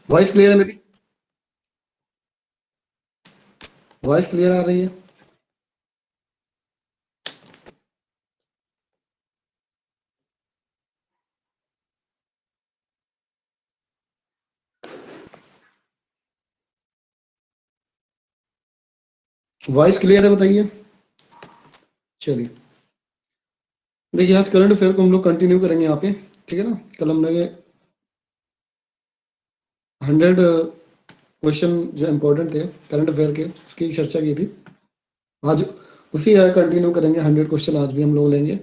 Voice clear है मेरी? Voice clear आ रही है? वॉइस क्लियर है, बताइए। चलिए, देखिए आज करंट अफेयर को हम लोग कंटिन्यू करेंगे यहाँ पे, ठीक है ना। कल हमने 100 क्वेश्चन जो इम्पोर्टेंट थे करंट अफेयर के, उसकी चर्चा की थी। आज उसी कंटिन्यू करेंगे, 100 क्वेश्चन आज भी हम लोग लेंगे,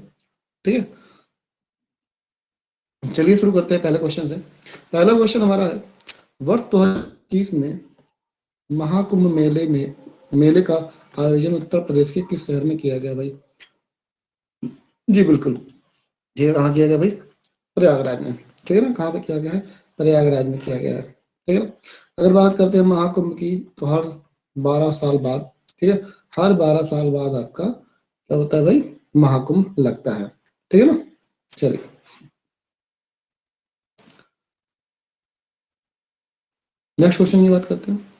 ठीक है। चलिए शुरू करते हैं पहले क्वेश्चन से। पहला क्वेश्चन हमारा है, वर्ष 2021 में महाकुंभ मेले का आयोजन उत्तर प्रदेश के किस शहर में किया गया भाई? जी बिल्कुल, ये कहाँ किया गया भाई? प्रयागराज में, ठीक है ना। कहाँ पे किया गया है? प्रयागराज में किया गया है, ठीक है ना। अगर बात करते हैं महाकुंभ की, तो हर 12 साल बाद, ठीक है, हर 12 साल बाद आपका क्या होता है भाई? महाकुंभ लगता है, ठीक है ना। चलिए, नेक्स्ट क्वेश्चन की बात करते हैं।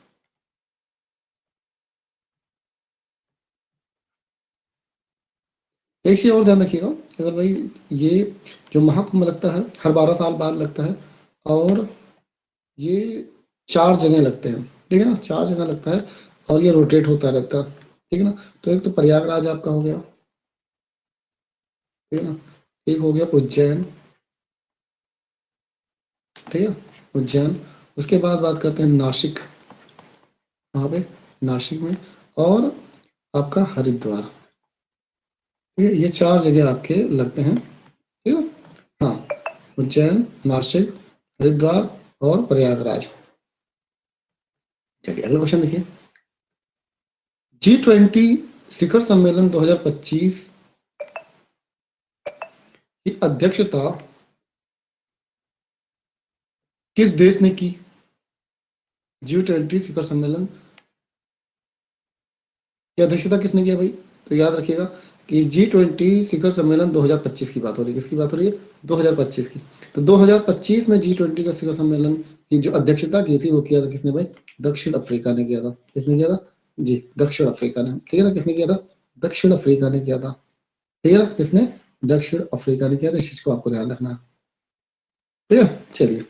एक चीज और ध्यान रखिएगा, अगर भाई ये जो महाकुंभ लगता है हर 12 साल बाद लगता है, और ये 4 जगह लगते हैं, ठीक है ना, 4 जगह लगता है, और ये रोटेट होता रहता है, ठीक है ना। तो एक तो प्रयागराज आपका हो गया, ठीक है ना। एक हो गया उज्जैन, ठीक है, उज्जैन। उसके बाद बात करते हैं नासिक, वहाँ पे नासिक में, और आपका हरिद्वार, ये 4 जगह आपके लगते हैं, ठीक है। हाँ, उज्जैन, नासिक, हरिद्वार और प्रयागराज। चलिए अगला क्वेश्चन देखिए। G20 शिखर सम्मेलन 2025 की अध्यक्षता किस देश ने की? G20 शिखर सम्मेलन की अध्यक्षता किसने किया भाई? तो याद रखिएगा कि G20 शिखर सम्मेलन 2025 की बात हो रही है। किसकी बात हो रही है? 2025 की। तो 2025 में G20 का शिखर सम्मेलन की जो अध्यक्षता की थी वो किया था किसने भाई? दक्षिण अफ्रीका ने किया था। किसने किया था? जी, दक्षिण अफ्रीका ने, ठीक है ना। किसने किया था? दक्षिण अफ्रीका ने किया था, ठीक है ना। किसने? दक्षिण अफ्रीका ने किया था। इस चीज को आपको ध्यान रखना है, ठीक है। चलिए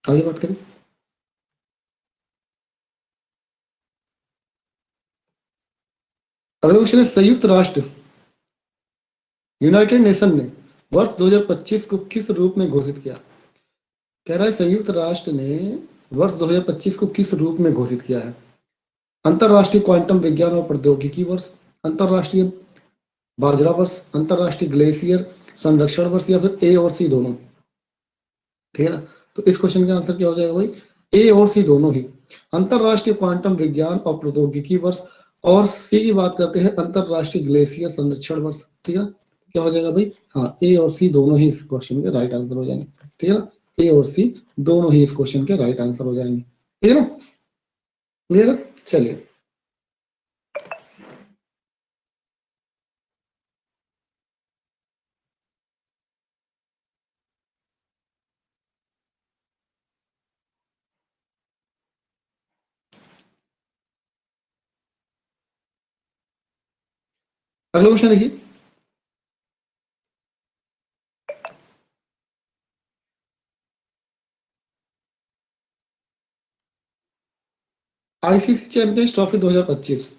आगे बात करें। अगला क्वेश्चन है, संयुक्त राष्ट्र यूनाइटेड नेशन ने वर्ष 2025 को किस रूप में घोषित किया? कह रहा है संयुक्त राष्ट्र ने वर्ष 2025 को किस रूप में घोषित किया है? अंतरराष्ट्रीय क्वांटम विज्ञान और प्रौद्योगिकी वर्ष, अंतरराष्ट्रीय बाजरा वर्ष, अंतरराष्ट्रीय ग्लेशियर संरक्षण वर्ष, या फिर ए और सी दोनों, ठीक है ना। तो इस क्वेश्चन का आंसर क्या हो जाएगा भाई? ए और सी दोनों ही। अंतरराष्ट्रीय क्वांटम विज्ञान और प्रौद्योगिकी वर्ष, और सी की बात करते हैं अंतरराष्ट्रीय ग्लेशियर संरक्षण वर्ष, ठीक है। क्या हो जाएगा भाई? हाँ, ए और सी दोनों ही इस क्वेश्चन के राइट आंसर हो जाएंगे, ठीक है ना। ए और सी दोनों ही इस क्वेश्चन के राइट आंसर हो जाएंगे, ठीक है ना। क्लियर है? चलिए अगला क्वेश्चन देखिए। आईसीसी चैंपियंस ट्रॉफी 2025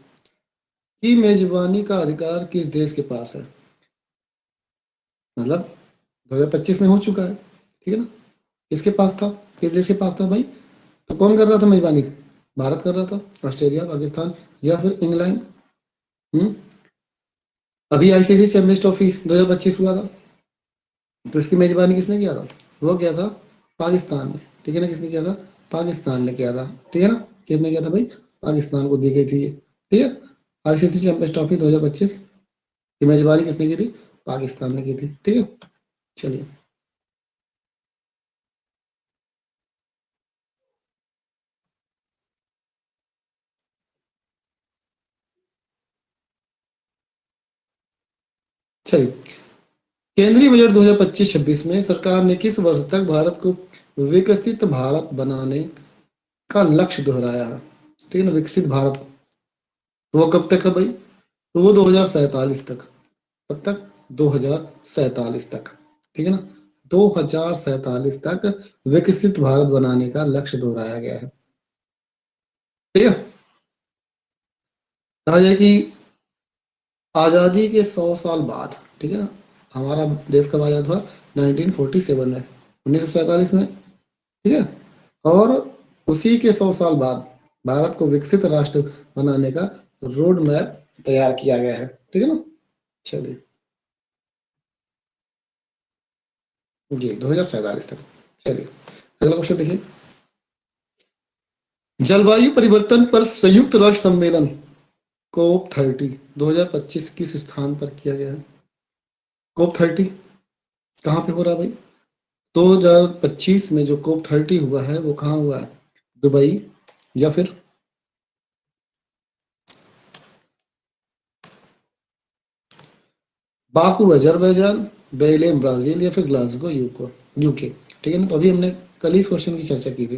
की मेजबानी का अधिकार किस देश के पास है? मतलब 2025 में हो चुका है, ठीक है ना। किसके पास था? किस देश के पास था भाई? तो कौन कर रहा था मेजबानी? भारत कर रहा था, ऑस्ट्रेलिया, पाकिस्तान, या फिर इंग्लैंड? हम्म अभी आईसीसी चैंपियंस ट्रॉफी 2025 हुआ था, तो इसकी मेजबानी किसने किया था? वो किया था पाकिस्तान ने, ठीक है ना। किसने किया था? पाकिस्तान ने किया था, ठीक है ना। किसने किया था भाई? पाकिस्तान को दी गई थी ये, ठीक है। आईसीसी चैंपियंस ट्रॉफी 2025 की मेजबानी किसने की थी? पाकिस्तान ने की थी, ठीक है। चलिए चलिए, केंद्रीय बजट 2025-26 में सरकार ने किस वर्ष तक भारत को विकसित भारत बनाने का लक्ष्य दोहराया है? ठीक है ना, विकसित भारत। तो वो कब तक है भाई? तो वो 2047 तक। कब तक? 2047 तक। ठीक है ना, 2047 तक विकसित भारत बनाने का लक्ष्य दोहराया गया है। ठीक है, कहा जाए कि आजादी के 100 साल बाद, ठीक है ना, हमारा देश कब आजाद हुआ? 1947 में, 1947 में। ठीक है, और उसी के 100 साल बाद भारत को विकसित राष्ट्र बनाने का रोड मैप तैयार किया गया है। ठीक है ना, चलिए जी 2047 तक। चलिए अगला क्वेश्चन देखिए, जलवायु परिवर्तन पर संयुक्त राष्ट्र सम्मेलन कोप 30 2025 किस स्थान पर किया गया है? कोप 30 कहाँ पे हो रहा है भाई? 2025 में जो कोप 30 हुआ है वो कहाँ हुआ है? दुबई या फिर बाकू अजरबैजान, बेर्लिन ब्राजील, या फिर ग्लासगो यूके। ठीक है ना, तो अभी हमने कल ही इस क्वेश्चन की चर्चा की थी।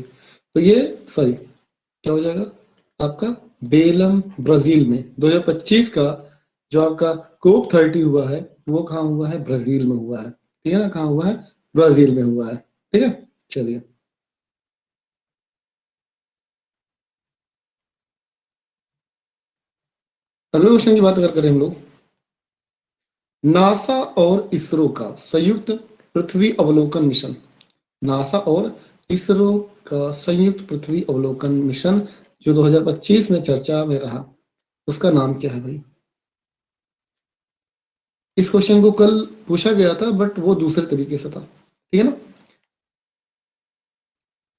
तो ये सॉरी क्या हो जाएगा आपका? बेलम ब्राजील में 2025 का जो आपका कोप 30 हुआ है वो कहाँ हुआ है? ब्राजील में हुआ है। ठीक है ना, कहाँ हुआ है? ब्राजील में हुआ है। ठीक है, चलिए अगले क्वेश्चन की बात अगर करें हम लोग, नासा और इसरो का संयुक्त पृथ्वी अवलोकन मिशन, नासा और इसरो का संयुक्त पृथ्वी अवलोकन मिशन जो 2025 में चर्चा में रहा, उसका नाम क्या है भाई? इस क्वेश्चन को कल पूछा गया था बट वो दूसरे तरीके से था। ठीक है ना,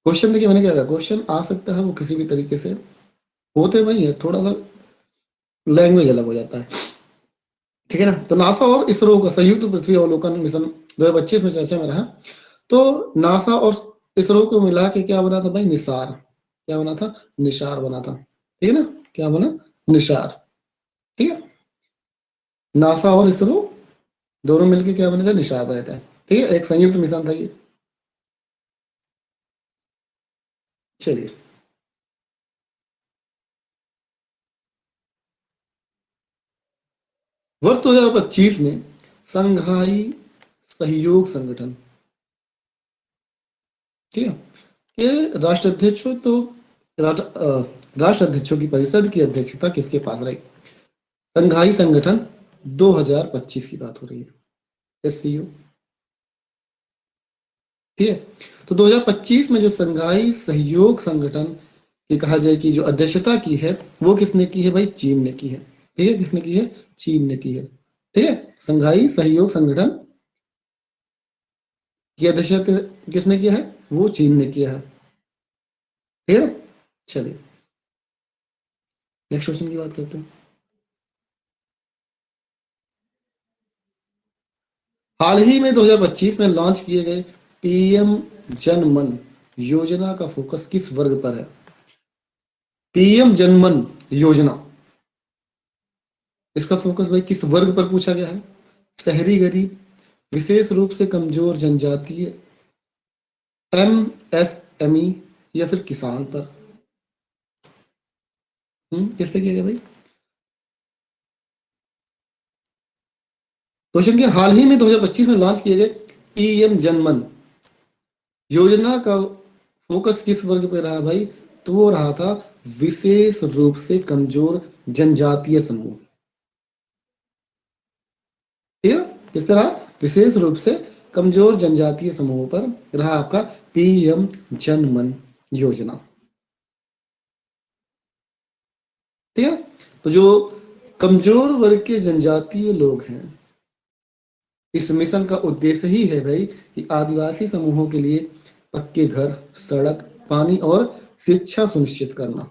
क्वेश्चन देखिए मैंने क्या कहा, क्वेश्चन आ सकता है वो किसी भी तरीके से, होते वही है, थोड़ा सा लैंग्वेज अलग हो जाता है। ठीक है ना, तो नासा और इसरो का संयुक्त पृथ्वी अवलोकन मिशन 2025 में चर्चा में रहा। तो नासा और इसरो को मिला के क्या बना था भाई? निसार। क्या बना था? निसार बना था। ठीक है ना, क्या बना? निसार। ठीक है, नासा और इसरो दोनों मिलके क्या बने थे? निसार बने थे। ठीक है, एक संयुक्त मिशन था ये। चलिए वर्ष 2025 में संघाई सहयोग संगठन, ठीक है, के राष्ट्राध्यक्षों तो राष्ट्राध्यक्षों की परिषद की अध्यक्षता किसके पास रही? संघाई संगठन 2025 की बात हो रही है, एससीओ। ठीक है, तो 2025 में जो संघाई सहयोग संगठन की कहा जाए कि जो अध्यक्षता की है वो किसने की है भाई? चीन ने की है। ठीक है, किसने की है? चीन ने की है। ठीक है, संघाई सहयोग संगठन की अध्यक्षता किसने किया है? वो चीन ने किया है। ठीक है, चलिए नेक्स्ट क्वेश्चन की बात करते हैं। हाल ही में 2025 में लॉन्च किए गए पीएम जन मन योजना का फोकस किस वर्ग पर है? पीएम जन मन योजना, इसका फोकस भाई किस वर्ग पर पूछा गया है? शहरी गरीब, विशेष रूप से कमजोर जनजातीय, एमएसएमई, या फिर किसान पर। किस पे किया गया भाई? क्वेश्चन के हाल ही में 2025 में लॉन्च किए गए पीएम जनमन योजना का फोकस किस वर्ग पे रहा भाई? तो वो रहा था विशेष रूप से कमजोर जनजातीय समूह। ठीक है, किस तरह? विशेष रूप से कमजोर जनजातीय समूहों पर रहा आपका पीएम जनमन योजना। ठीक है, तो जो कमजोर वर्ग के जनजातीय लोग हैं, इस मिशन का उद्देश्य ही है भाई कि आदिवासी समूहों के लिए पक्के घर, सड़क, पानी और शिक्षा सुनिश्चित करना।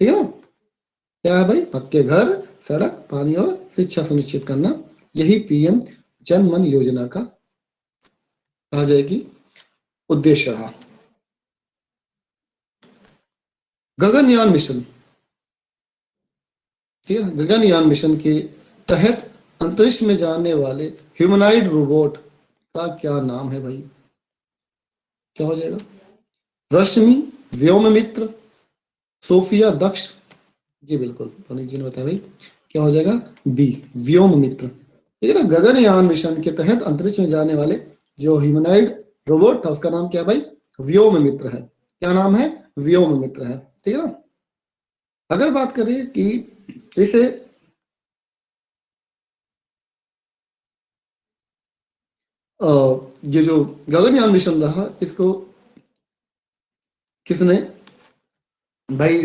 ठीक है ना, क्या है भाई? पक्के घर, सड़क, पानी और शिक्षा सुनिश्चित करना, यही पीएम जन मन योजना का कहा जाए कि उद्देश्य रहा। गगनयान मिशन, ठीक है, गगनयान मिशन के तहत अंतरिक्ष में जाने वाले ह्यूमनाइड रोबोट का क्या नाम है भाई? क्या हो जाएगा? रश्मि, व्योम मित्र, सोफिया, दक्ष। जी बिल्कुल, पुनीत जी ने बताया भाई, क्या हो जाएगा? बी, व्योम मित्र। ठीक है ना? गगनयान मिशन के तहत अंतरिक्ष में जाने वाले जो ह्यूमनॉइड रोबोट था उसका नाम क्या है भाई? व्योम मित्र है। क्या नाम है? व्योम मित्र है। ठीक है ना? अगर बात करें कि इसे ये जो गगनयान मिशन रहा, इसको किसने भाई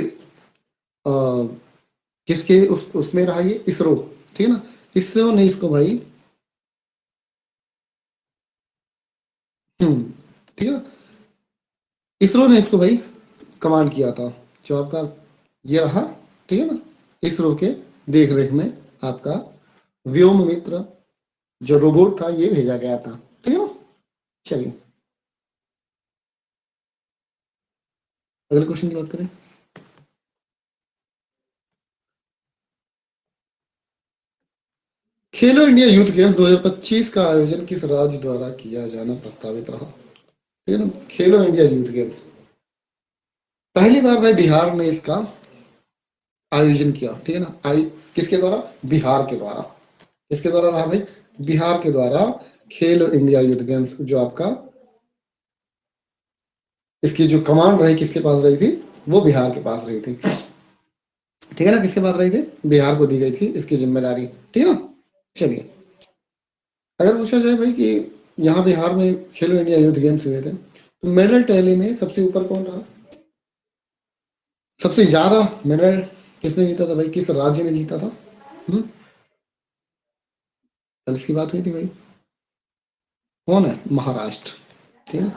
अ, किसके उसमें रहा? ये इसरो। ठीक है ना? इसरो ने इसको भाई ठीक है ना? इसरो ने इसको भाई कमांड किया था, जो आपका ये रहा। ठीक है ना? इसरो के देख रेख में आपका व्योम मित्र जो रोबोट था ये भेजा गया था। ठीक है ना? चलिए अगले क्वेश्चन की बात करें। खेलो इंडिया यूथ गेम्स 2025 का आयोजन किस राज्य द्वारा किया जाना प्रस्तावित रहा? ठीक है ना? खेलो इंडिया यूथ गेम्स पहली बार भाई बिहार ने इसका आयोजन किया। ठीक है ना? किसके द्वारा? बिहार के द्वारा। किसके द्वारा रहा भाई? बिहार के द्वारा खेलो इंडिया यूथ गेम्स, जो आपका इसकी जो कमांड रही किसके पास रही थी? वो बिहार के पास रही थी। ठीक है ना? किसके पास रही थी? बिहार को दी गई थी इसकी जिम्मेदारी। ठीक है ना? चलिए अगर पूछा जाए भाई कि यहाँ बिहार में खेलो इंडिया यूथ गेम्स हुए थे, तो मेडल टैली में सबसे ऊपर कौन रहा? सबसे ज्यादा मेडल किसने जीता था भाई? किस राज्य ने जीता था? कल इसकी बात हुई थी भाई। कौन है? महाराष्ट्र। ठीक है?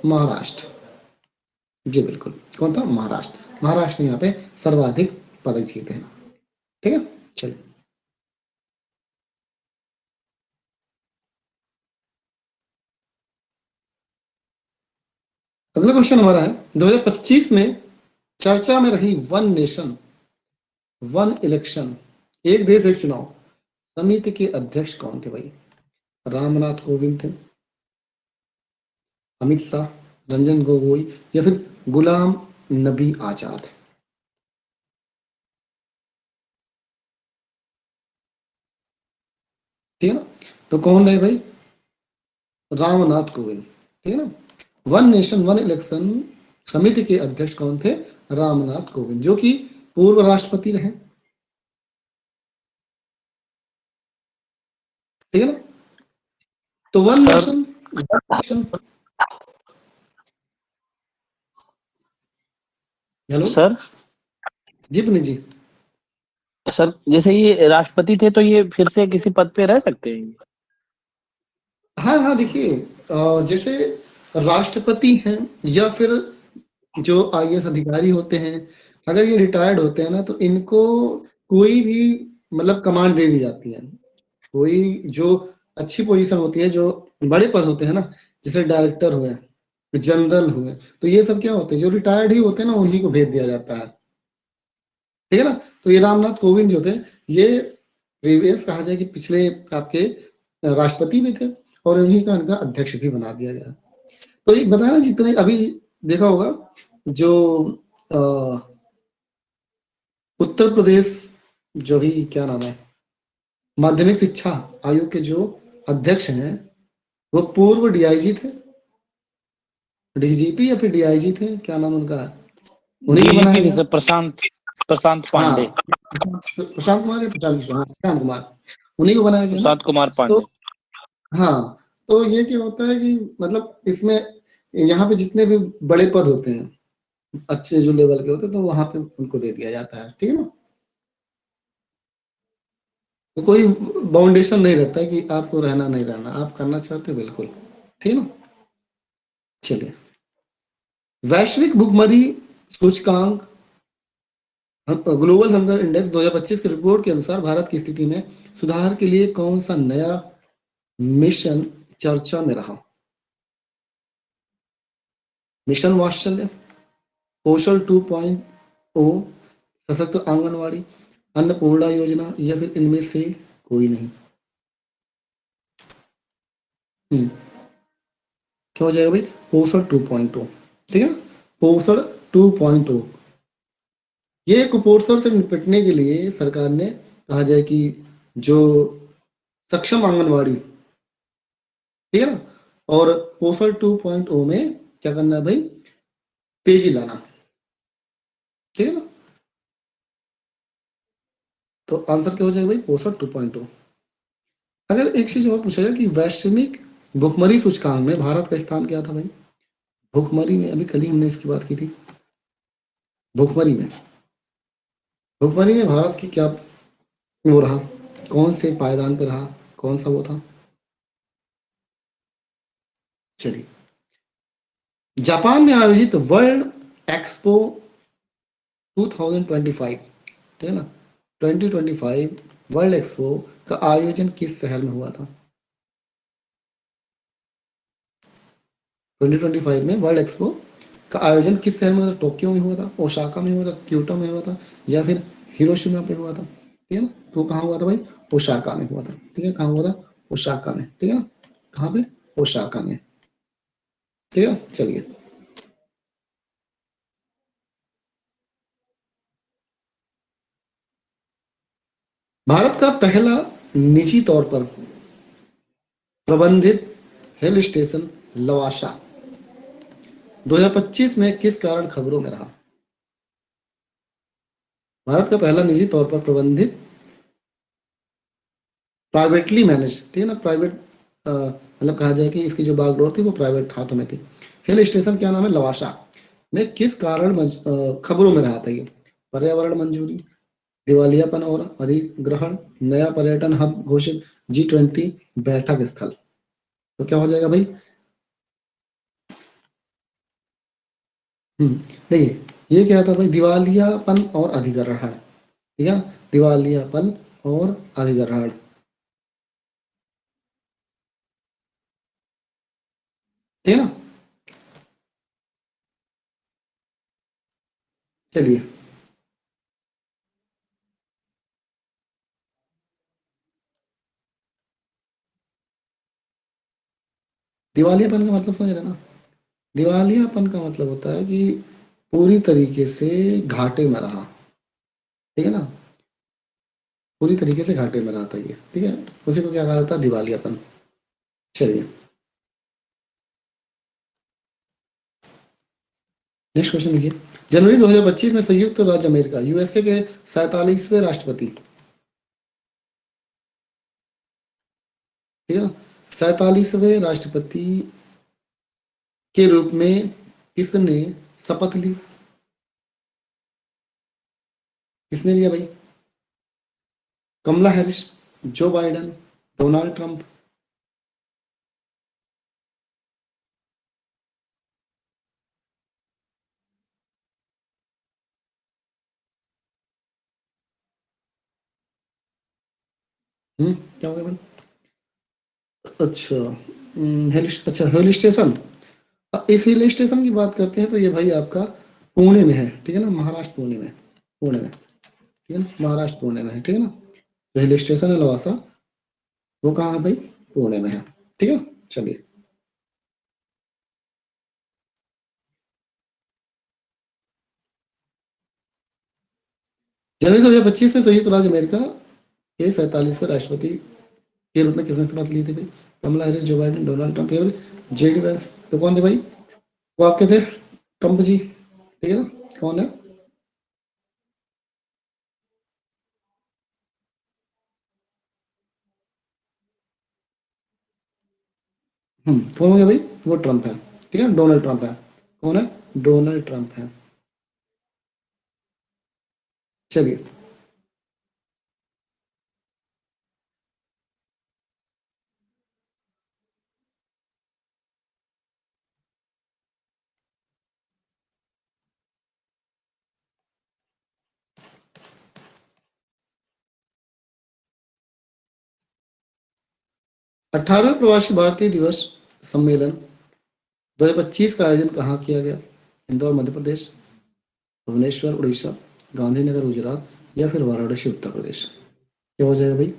महाराष्ट्र। जी बिल्कुल, कौन था? महाराष्ट्र। महाराष्ट्र ने यहाँ पे सर्वाधिक पदक जीते हैं। ठीक है? चलिए अगला क्वेश्चन हमारा है 2025 में चर्चा में रही वन नेशन वन इलेक्शन, एक देश एक चुनाव समिति के अध्यक्ष कौन थे भाई? रामनाथ कोविंद थे, अमित शाह, रंजन गोगोई, या फिर गुलाम नबी आजाद? ठीक है ना? तो कौन रहे भाई? रामनाथ कोविंद। ठीक है ना? वन नेशन वन इलेक्शन समिति के अध्यक्ष कौन थे? रामनाथ कोविंद, जो कि पूर्व राष्ट्रपति रहे। ठीक है ना? तो one sir nation one election. Hello sir जी पुनीत जी। सर जैसे ये राष्ट्रपति थे तो ये फिर से किसी पद पे रह सकते हैं? हाँ हाँ देखिए, जैसे राष्ट्रपति हैं या फिर जो आईएएस अधिकारी होते हैं, अगर ये रिटायर्ड होते हैं ना तो इनको कोई भी मतलब कमांड दे दी जाती है। कोई जो अच्छी पोजीशन होती है, जो बड़े पद होते हैं ना, जैसे डायरेक्टर हुए, जनरल हुए, तो ये सब क्या होते हैं? जो रिटायर्ड ही होते हैं ना उन्हीं को भेज दिया जाता है। ठीक है ना? तो ये रामनाथ कोविंद जो थे, ये प्रीवियस कहा जाए कि पिछले आपके राष्ट्रपति भी थे, और उन्हीं का इनका अध्यक्ष भी बना दिया गया। तो एक बताया ना, जितने अभी देखा होगा, जो अ, उत्तर प्रदेश जो भी क्या नाम है माध्यमिक शिक्षा आयोग के जो अध्यक्ष हैं, वो पूर्व डीआईजी थे, डीजीपी या फिर डीआईजी थे, क्या नाम उनका है? उन्हीं को बनाया डीजीपी थे गया। सर, प्रशांत प्रशांत हाँ, पांडे। प्रशांत कुमार या प्रशांत किशोर, हाँ प्रशांत कुमार, उन्हीं को बनाया गया ना। प्रशांत कुमार तो पांडे। हाँ, तो ये क्या होता है कि मतलब इसमें यहाँ पे जितने भी बड़े पद होते हैं, अच्छे जो लेवल के होते हैं, तो वहां पे उनको दे दिया जाता है। ठीक है ना? तो कोई बाउंडेशन नहीं रहता है कि आपको रहना नहीं रहना, आप करना चाहते हो बिल्कुल। ठीक है ना? चलिए वैश्विक भुखमरी सूचकांक ग्लोबल हंगर इंडेक्स 2025 की रिपोर्ट के अनुसार भारत की स्थिति में सुधार के लिए कौन सा नया मिशन चर्चा में रहा? मिशन वात्सल्य, पोषण 2.0, सशक्त आंगनवाड़ी, अन्नपूर्णा योजना, या फिर इनमें से कोई नहीं? क्या हो जाएगा भाई? पोषण 2.0, ठीक है ना, पोषण 2.0। ये कुपोषण से निपटने के लिए सरकार ने कहा जाए कि जो सक्षम आंगनवाड़ी, ठीक है ना, और पोषण 2.0 में क्या करना है भाई? तेजी लाना, ठीक है ना। तो आंसर क्या हो जाएगा भाई? पोषण 2.0। अगर एक चीज और पूछा जाए कि वैश्विक भुखमरी सूचकांक में भारत का स्थान क्या था भाई? भुखमरी में अभी कल ही हमने इसकी बात की थी। भुखमरी में, भुखमरी में भारत की क्या वो रहा, कौन से पायदान पे रहा, कौन सा वो था? चलिए, जापान में आयोजित वर्ल्ड एक्सपो 2025, ठीक है ना, 2025 वर्ल्ड एक्सपो का आयोजन किस शहर में हुआ था? 2025 में वर्ल्ड एक्सपो का आयोजन किस शहर में हुआ था? टोक्यो में हुआ था, ओसाका में हुआ था, क्योटो में हुआ था, या फिर हिरोशिमा पे हुआ था? ठीक है ना, तो कहाँ हुआ था भाई? ओसाका में हुआ था। ठीक है, कहाँ हुआ था? ओसाका में, ठीक है ना, कहाँ पे? ओसाका में, ठीक है। चलिए, भारत का पहला निजी तौर पर प्रबंधित हिल स्टेशन लवासा 2025 में किस कारण खबरों में रहा? भारत का पहला निजी तौर पर प्रबंधित, प्राइवेटली मैनेज, ठीक है ना, प्राइवेट, मतलब कहा जाए कि इसकी जो बागडोर थी वो प्राइवेट हाथों में थी। हिल स्टेशन क्या नाम है? लवासा में किस कारण खबरों में रहा था ये? पर्यावरण मंजूरी, दिवालियापन और अधिग्रहण, नया पर्यटन हब घोषित, G20 बैठक स्थल। तो क्या हो जाएगा भाई? देखिए, ये क्या था भाई? दिवालियापन और अधिग्रहण, ठीक है, दिवालियापन और अधिग्रहण, ठीक है ना। चलिए, दिवालियापन का मतलब समझ रहे ना? दिवालियापन का मतलब होता है कि पूरी तरीके से घाटे में रहा, ठीक है ना, पूरी तरीके से घाटे में रहा था ये, ठीक है, उसी को क्या कहा जाता है? दिवालियापन। चलिए, नेक्स्ट क्वेश्चन देखिए, जनवरी 2025 में संयुक्त राज्य अमेरिका यूएसए के 47वें राष्ट्रपति, ठीक है ना, 47वें राष्ट्रपति के रूप में किसने शपथ ली? किसने लिया भाई? कमला हैरिस, जो बाइडन, डोनाल्ड ट्रंप? क्या हो गया भाई? अच्छा, अच्छा, हिल स्टेशन। इस हिल स्टेशन की बात करते हैं तो ये भाई आपका पुणे में है, ठीक है ना, महाराष्ट्र, पुणे में, पुणे में, ठीक है ना, महाराष्ट्र पुणे में है, ठीक है ना। जो हिल स्टेशन है लवासा, वो कहाँ है भाई? पुणे में है, ठीक है। चलिए, जनवरी 2025 में संयुक्त राज्य अमेरिका के 47वें राष्ट्रपति के रूप में किसने शपथ ली थी भाई? Kamala Harris, Joe Biden, Donald Trump, या जेडी वैंस? तो कौन थे भाई? वो आपके थे ट्रंप जी, ठीक है ना। कौन है? कौन हो गया भाई? वो ट्रंप है, ठीक है, डोनाल्ड ट्रंप है। कौन है? डोनाल्ड ट्रंप है। चलिए, 18वें प्रवासी भारतीय दिवस सम्मेलन 2025 का आयोजन कहाँ किया गया? इंदौर मध्य प्रदेश, भुवनेश्वर उड़ीसा, गांधीनगर गुजरात, या फिर वाराणसी उत्तर प्रदेश? क्या हो जाएगा भाई?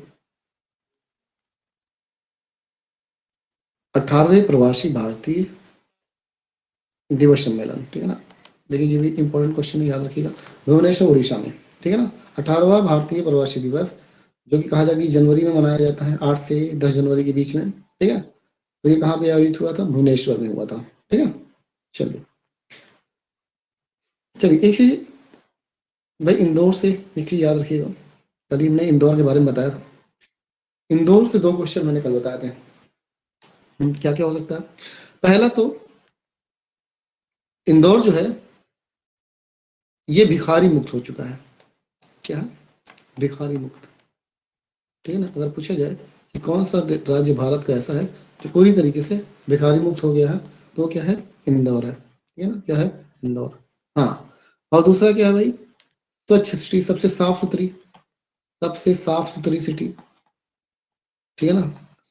18वें प्रवासी भारतीय दिवस सम्मेलन, ठीक है ना। देखिए ये भी इंपॉर्टेंट क्वेश्चन है, याद रखिएगा। भुवनेश्वर उड़ीसा में, ठीक है ना। 18वां भारतीय प्रवासी दिवस, जो कि कहा जाए कि जनवरी में मनाया जाता है, 8 से 10 जनवरी के बीच में, ठीक है। तो ये कहाँ पे आयोजित हुआ था? भुवनेश्वर में हुआ था, ठीक है। चलिए चलिए, एक चीज भाई इंदौर से एक चीज याद रखिएगा, कल ही हमने इंदौर के बारे में बताया था। इंदौर से 2 क्वेश्चन मैंने कल बताए थे। क्या क्या हो सकता है? पहला तो इंदौर जो है ये भिखारी मुक्त हो चुका है। क्या? भिखारी मुक्त, ठीक है ना। अगर पूछा जाए कि कौन सा राज्य भारत का ऐसा है जो पूरी तरीके से भिखारी मुक्त हो गया है, तो क्या है? इंदौर है, ठीक है ना। क्या है? इंदौर। हाँ, और दूसरा क्या है भाई? स्वच्छ सिटी, सबसे साफ सुथरी सिटी, ठीक है ना।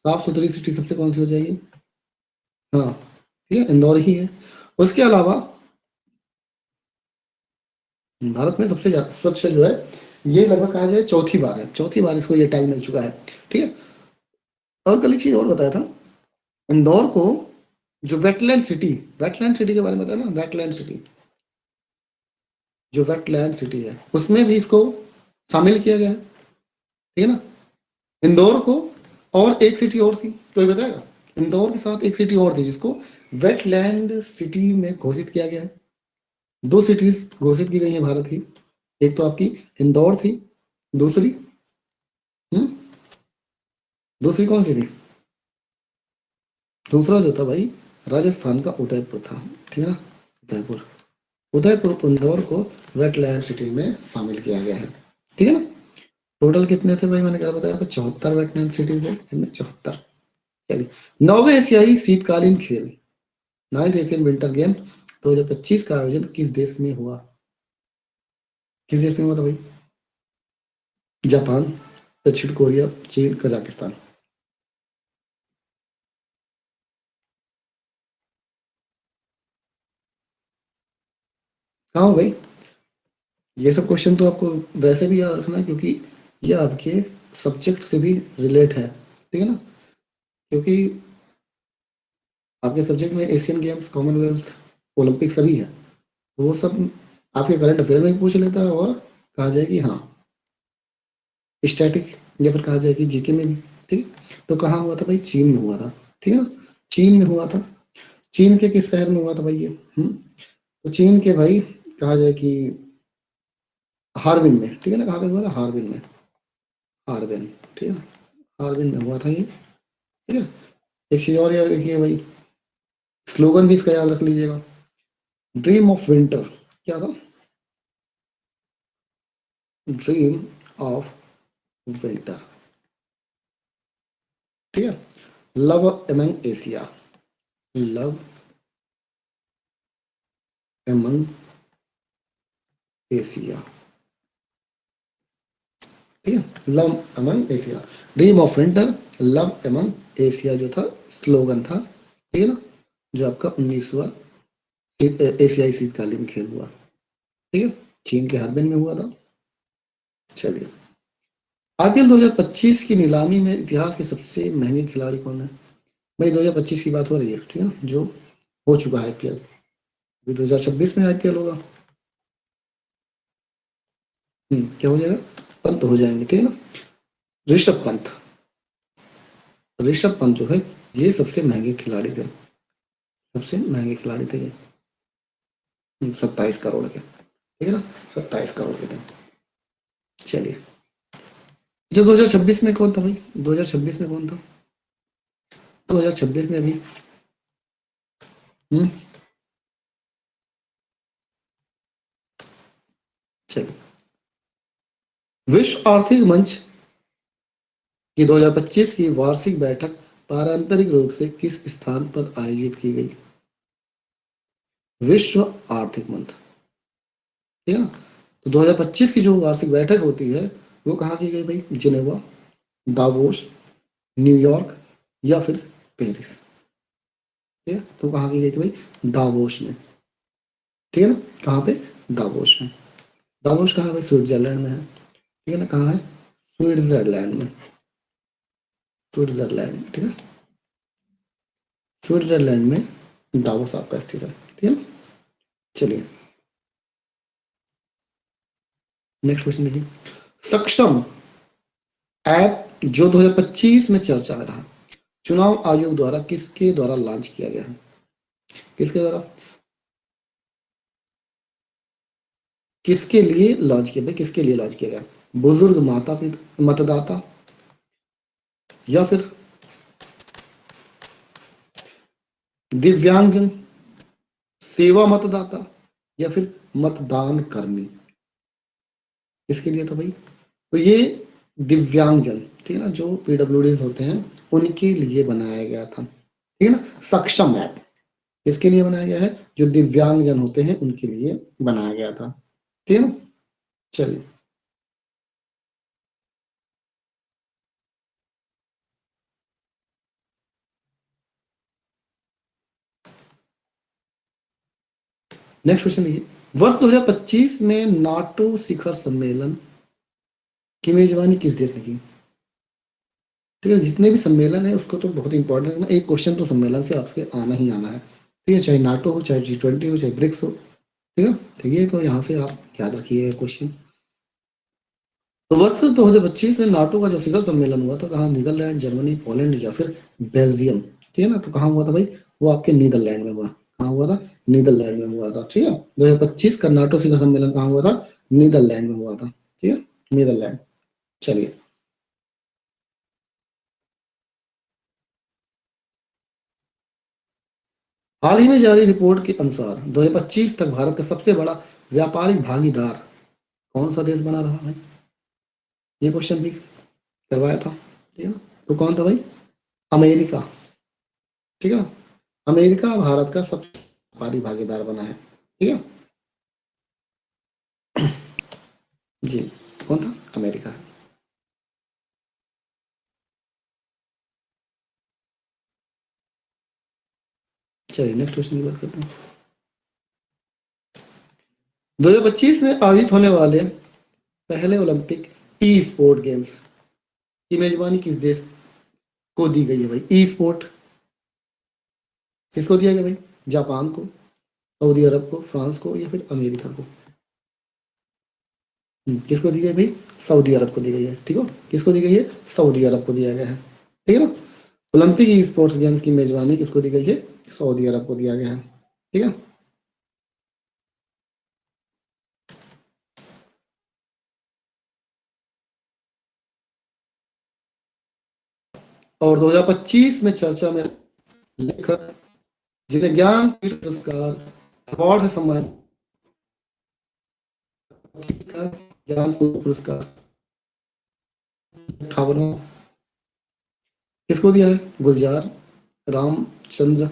साफ सुथरी सिटी सबसे कौन सी हो जाएगी? हाँ, ठीक है, इंदौर ही है। उसके अलावा भारत में सबसे ज्यादा स्वच्छ जो है, ये लगभग कहा जाए चौथी बार इसको ये टैग मिल चुका है, ठीक है। और कल एक चीज और बताया था, इंदौर को जो वेटलैंड सिटी के बारे में बताया ना, वेटलैंड सिटी, जो वेटलैंड सिटी है उसमें भी इसको शामिल किया गया है, ठीक है ना। इंदौर को और एक सिटी और थी, कोई बताएगा? इंदौर के साथ एक सिटी और थी जिसको वेटलैंड सिटी में घोषित किया गया है। 2 सिटीज घोषित की गई है भारत की, एक तो आपकी इंदौर थी, दूसरी हम्म दूसरी कौन सी थी? दूसरा जो था भाई, राजस्थान का उदयपुर था, ठीक है ना। उदयपुर, उदयपुर इंदौर को वेटलैंड सिटी में शामिल किया गया है, ठीक है ना। टोटल कितने थे भाई? मैंने क्या बताया था, 74 वेटलैंड सिटी थे, इनमें 74। चलिए, 9वें एशियाई शीतकालीन खेल, 9th एशियन विंटर गेम 2025 का आयोजन किस देश में हुआ? किस देश में हुआ था भाई? जापान, दक्षिण कोरिया, चीन, कजाकिस्तान। कहाँ हो भाई? ये सब क्वेश्चन तो आपको वैसे भी याद रखना है, क्योंकि ये आपके सब्जेक्ट से भी रिलेट है, ठीक है ना। क्योंकि आपके सब्जेक्ट में एशियन गेम्स, कॉमनवेल्थ, ओलंपिक सभी है, तो वो सब आपके करंट अफेयर में भी पूछ लेता है, और कहा जाए कि हाँ स्टैटिक, या फिर कहा जाए कि जीके में भी, ठीक। तो कहाँ हुआ था भाई? चीन में हुआ था, ठीक है ना। चीन में हुआ था। चीन के किस शहर में हुआ था भाई ये? तो चीन के भाई कहा जाए कि हार्बिन में, ठीक है ना। कहाँ पे हुआ था? हार्बिन में, हार्बिन, ठीक है ना। हार्बिन में हुआ था ये, ठीक है। एक चीज और याद रखिए भाई, स्लोगन भी इसका याद रख लीजिएगा, ड्रीम ऑफ विंटर। क्या था? ड्रीम ऑफ विंटर, ठीक है। Love among Asia, love among Asia, ठीक है। Love among Asia, dream of winter, love among Asia जो था स्लोगन था, ठीक है ना। जो आपका 19वां एशियाई शीतकालीन खेल हुआ, ठीक है, चीन के हार्बिन में हुआ था। चलिए, आईपीएल 2025 की नीलामी में इतिहास के सबसे महंगे खिलाड़ी कौन है? भाई 2025 की बात हो रही है, ठीक है ना, जो हो चुका है आईपीएल। अभी 2026 में आईपीएल होगा। क्या हो जाएगा? पंत हो जाएंगे, ठीक है ना। ऋषभ पंत, ऋषभ पंत जो है ये सबसे महंगे खिलाड़ी थे, सबसे महंगे खिलाड़ी थे ये। 27 करोड़ के, ठीक है ना, 27 करोड़ के थे। चलिए, जो 2026 में कौन था भाई? 2026 में कौन था? 2026 में अभी हम्म चलिए, विश्व आर्थिक मंच की 2025 की वार्षिक बैठक पारंपरिक रूप से किस स्थान पर आयोजित की गई? विश्व आर्थिक मंच, ठीक है ना। तो 2025 की जो वार्षिक बैठक होती है वो कहाँ की गई भाई? जिनेवा, दावोस, न्यूयॉर्क, या फिर पेरिस, ठीक है। तो कहाँ की गई थी भाई? दावोस में, ठीक है ना। कहाँ पे? दावोस में। दावोस कहाँ है भाई? स्विट्जरलैंड में है, ठीक है ना। कहाँ है? स्विट्जरलैंड में, स्विट्जरलैंड, ठीक है। स्विट्जरलैंड में दावोस आपका स्थित है, ठीक है। चलिए नेक्स्ट क्वेश्चन देखिए, सक्षम ऐप जो 2025 में चर्चा में रहा, चुनाव आयोग द्वारा किसके द्वारा लॉन्च किया गया है? किसके द्वारा, किसके लिए लॉन्च किया, किसके लिए लॉन्च किया गया? बुजुर्ग माता पिता मतदाता, या फिर दिव्यांगजन, सेवा मतदाता, या फिर मतदान कर्मी? इसके लिए था भाई, तो ये दिव्यांगजन, ठीक है ना, जो पीडब्ल्यूडीज होते हैं उनके लिए बनाया गया था, ठीक है ना। सक्षम ऐप इसके लिए बनाया गया है, जो दिव्यांगजन होते हैं उनके लिए बनाया गया था, ठीक है ना। चलिए नेक्स्ट क्वेश्चन देखिए, वर्ष 2025 में नाटो शिखर सम्मेलन की मेजबानी किस देश ने की? ठीक है, जितने भी सम्मेलन है उसको तो बहुत इंपॉर्टेंट है ना, एक क्वेश्चन तो सम्मेलन से आपके आना ही आना है, ठीक है, चाहे नाटो हो, चाहे G20 हो, चाहे ब्रिक्स हो, ठीक है। तो ये तो यहाँ से आप याद रखिए क्वेश्चन। तो वर्ष 2025 में नाटो का जो शिखर सम्मेलन हुआ था, कहाँ? नीदरलैंड, जर्मनी, पोलैंड, या फिर बेल्जियम, ठीक है ना। तो कहाँ हुआ था भाई? वो आपके नीदरलैंड में हुआ। कहाँ हुआ था? नीदरलैंड में हुआ था, ठीक है। 2025 का नाटो शिखर सम्मेलन कहाँ हुआ था? नीदरलैंड में हुआ था, ठीक है, नीदरलैंड। चलिए हाल ही में जारी रिपोर्ट के अनुसार 2025 तक भारत का सबसे बड़ा व्यापारिक भागीदार कौन सा देश बना रहा भाई? ये क्वेश्चन भी करवाया था, ठीक है ना। तो कौन था भाई? अमेरिका, ठीक है ना। अमेरिका भारत का सबसे व्यापारिक भागीदार बना है, ठीक है जी। कौन था? अमेरिका। चलिए नेक्स्ट क्वेश्चन की बात करते हैं, 2025 में आयोजित होने वाले पहले ओलंपिक ई स्पोर्ट गेम्स की मेजबानी किस देश को दी गई है भाई? ई स्पोर्ट किसको दिया गया भाई? जापान को, सऊदी अरब को, फ्रांस को, या फिर अमेरिका को? किसको दी गई भाई? सऊदी अरब को दी गई है, ठीक है। किसको दी गई है? सऊदी अरब को दिया गया है, ठीक है ना। ओलंपिक ई स्पोर्ट्स गेम्स की मेजबानी किसको दी गई है? सऊदी अरब को दिया गया है, ठीक है। और 2025 में चर्चा में लेखक जिन्हें ज्ञानपीठ पुरस्कार अवार्ड से सम्मानित, ज्ञानपीठ पुरस्कार 58वां किसको दिया है? गुलजार रामचंद्र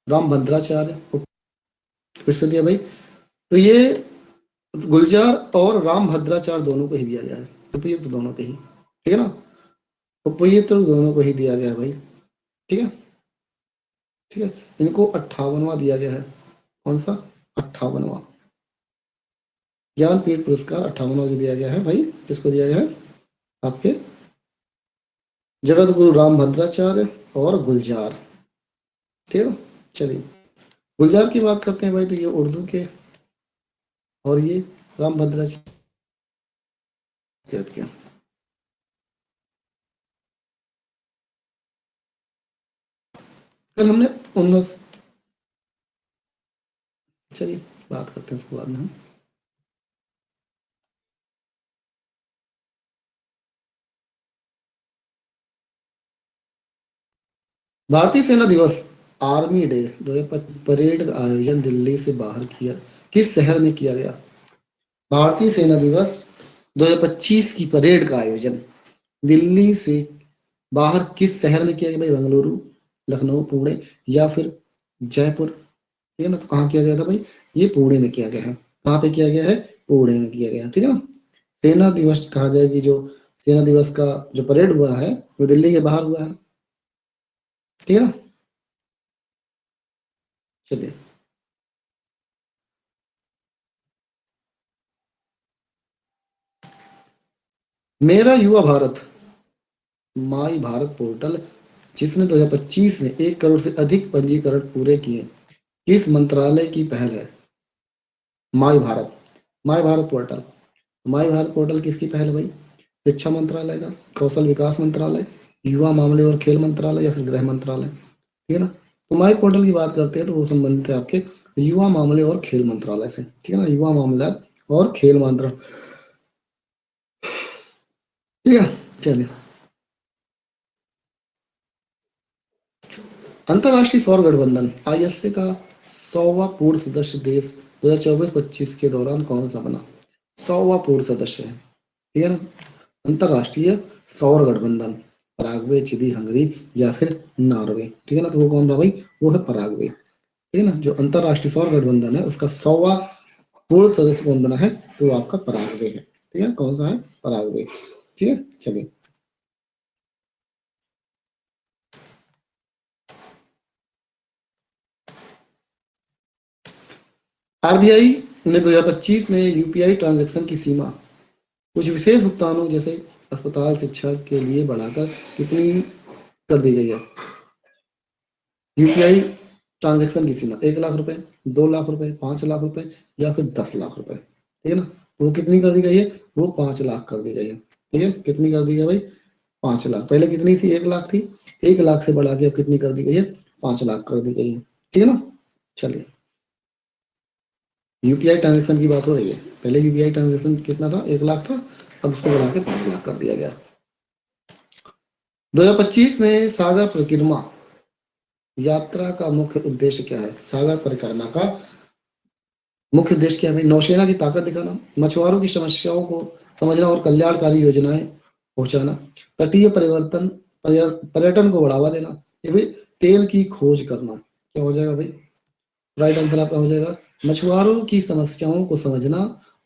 रामभद्राचार्य किसको दिया भाई? तो ये गुलजार और रामभद्राचार्य दोनों को ही दिया गया है, उपयुक्त दोनों को ही, ठीक है ना। उपयुक्त दोनों को ही दिया गया है भाई, ठीक है, ठीक है। इनको 58वां दिया गया है, कौन सा? 58वां ज्ञानपीठ पुरस्कार 58वां को दिया गया है भाई। किसको दिया गया है? आपके जगत गुरु रामभद्राचार्य और गुलजार, ठीक है। चलिए गुलजार की बात करते हैं भाई, तो ये उर्दू के, और ये रामभद्राचार्य के। कल हमने 19, चलिए बात करते हैं उसके बाद में हम। भारतीय सेना दिवस आर्मी डे 2025 परेड का आयोजन दिल्ली से बाहर किया, किस शहर में किया गया? भारतीय सेना दिवस 2025 की परेड का आयोजन दिल्ली से बाहर किस शहर में किया गया भाई? बेंगलुरु, लखनऊ, पुणे, या फिर जयपुर, ठीक है ना। तो कहाँ किया गया था भाई? ये पुणे में किया गया है। कहाँ पे किया गया है? पुणे में किया गया, ठीक है ना। सेना दिवस कहा जाए कि जो सेना दिवस का जो परेड हुआ है वो दिल्ली के बाहर हुआ है, ठीक है ना। चलिए मेरा युवा भारत माई भारत पोर्टल जिसने 2025 में 1 करोड़ से अधिक पंजीकरण पूरे किए, किस मंत्रालय की पहल है? माई भारत, माई भारत पोर्टल। माई भारत पोर्टल किसकी पहल है भाई? शिक्षा मंत्रालय का, कौशल विकास मंत्रालय, युवा मामले और खेल मंत्रालय या फिर गृह मंत्रालय? ठीक है ना। तो माई पोर्टल की बात करते हैं तो वो संबंधित है आपके युवा मामले और खेल मंत्रालय से। ठीक है ना, युवा मामला और खेल मंत्रालय। ठीक है, चलिए। अंतर्राष्ट्रीय सौर गठबंधन आईएसए का 100वां पूर्ण सदस्य देश 2024-25 के दौरान कौन सा बना? 100वां पूर्ण सदस्य है, ठीक है ना। अंतर्राष्ट्रीय सौर गठबंधन पराग्वे, चिली, हंगरी या फिर नॉर्वे। ठीक है ना, तो वो कौन रहा भाई? वो है पराग्वे। ठीक है ना, जो अंतर्राष्ट्रीय सौर गठबंधन है उसका 100वां पूर्ण सदस्य कौन बना है? तो वो आपका पराग्वे है। ठीक है, कौन सा है? पराग्वे। ठीक है, चलिए। आरबीआई ने 2025 में यूपीआई ट्रांजैक्शन की सीमा कुछ विशेष भुगतानों जैसे अस्पताल शिक्षा के लिए बढ़ाकर कितनी कर दी गई है? यूपीआई ट्रांजैक्शन की सीमा 1 लाख रुपए, 2 लाख रुपए, 5 लाख रुपए या फिर 10 लाख रुपए। ठीक है ना, वो कितनी कर दी गई है? वो 5 लाख कर दी गई है। ठीक है, कितनी कर दी गई भाई? 5 लाख। पहले कितनी थी? 1 लाख थी। 1 लाख से बढ़ा के अब कितनी कर दी गई है? 5 लाख कर दी गई है। ठीक है ना, चलिए। यूपीआई ट्रांजेक्शन की बात हो रही है। पहले यूपीआई ट्रांजेक्शन कितना था? 1 लाख था, अब उसको बढ़ा के 5 लाख कर दिया गया। 2025 में सागर परिक्रमा यात्रा का मुख्य उद्देश्य क्या है? सागर परिक्रमा का मुख्य उद्देश्य क्या है भाई? नौसेना की ताकत दिखाना, मछुआरों की समस्याओं को समझना और कल्याणकारी योजनाएं पहुंचाना, तटीय परिवर्तन पर्यटन को बढ़ावा देना, या फिर तेल की खोज करना। क्या हो जाएगा भाई? राइट आंसर आपका हो जाएगा मछुआरों की समस्याओं को समझना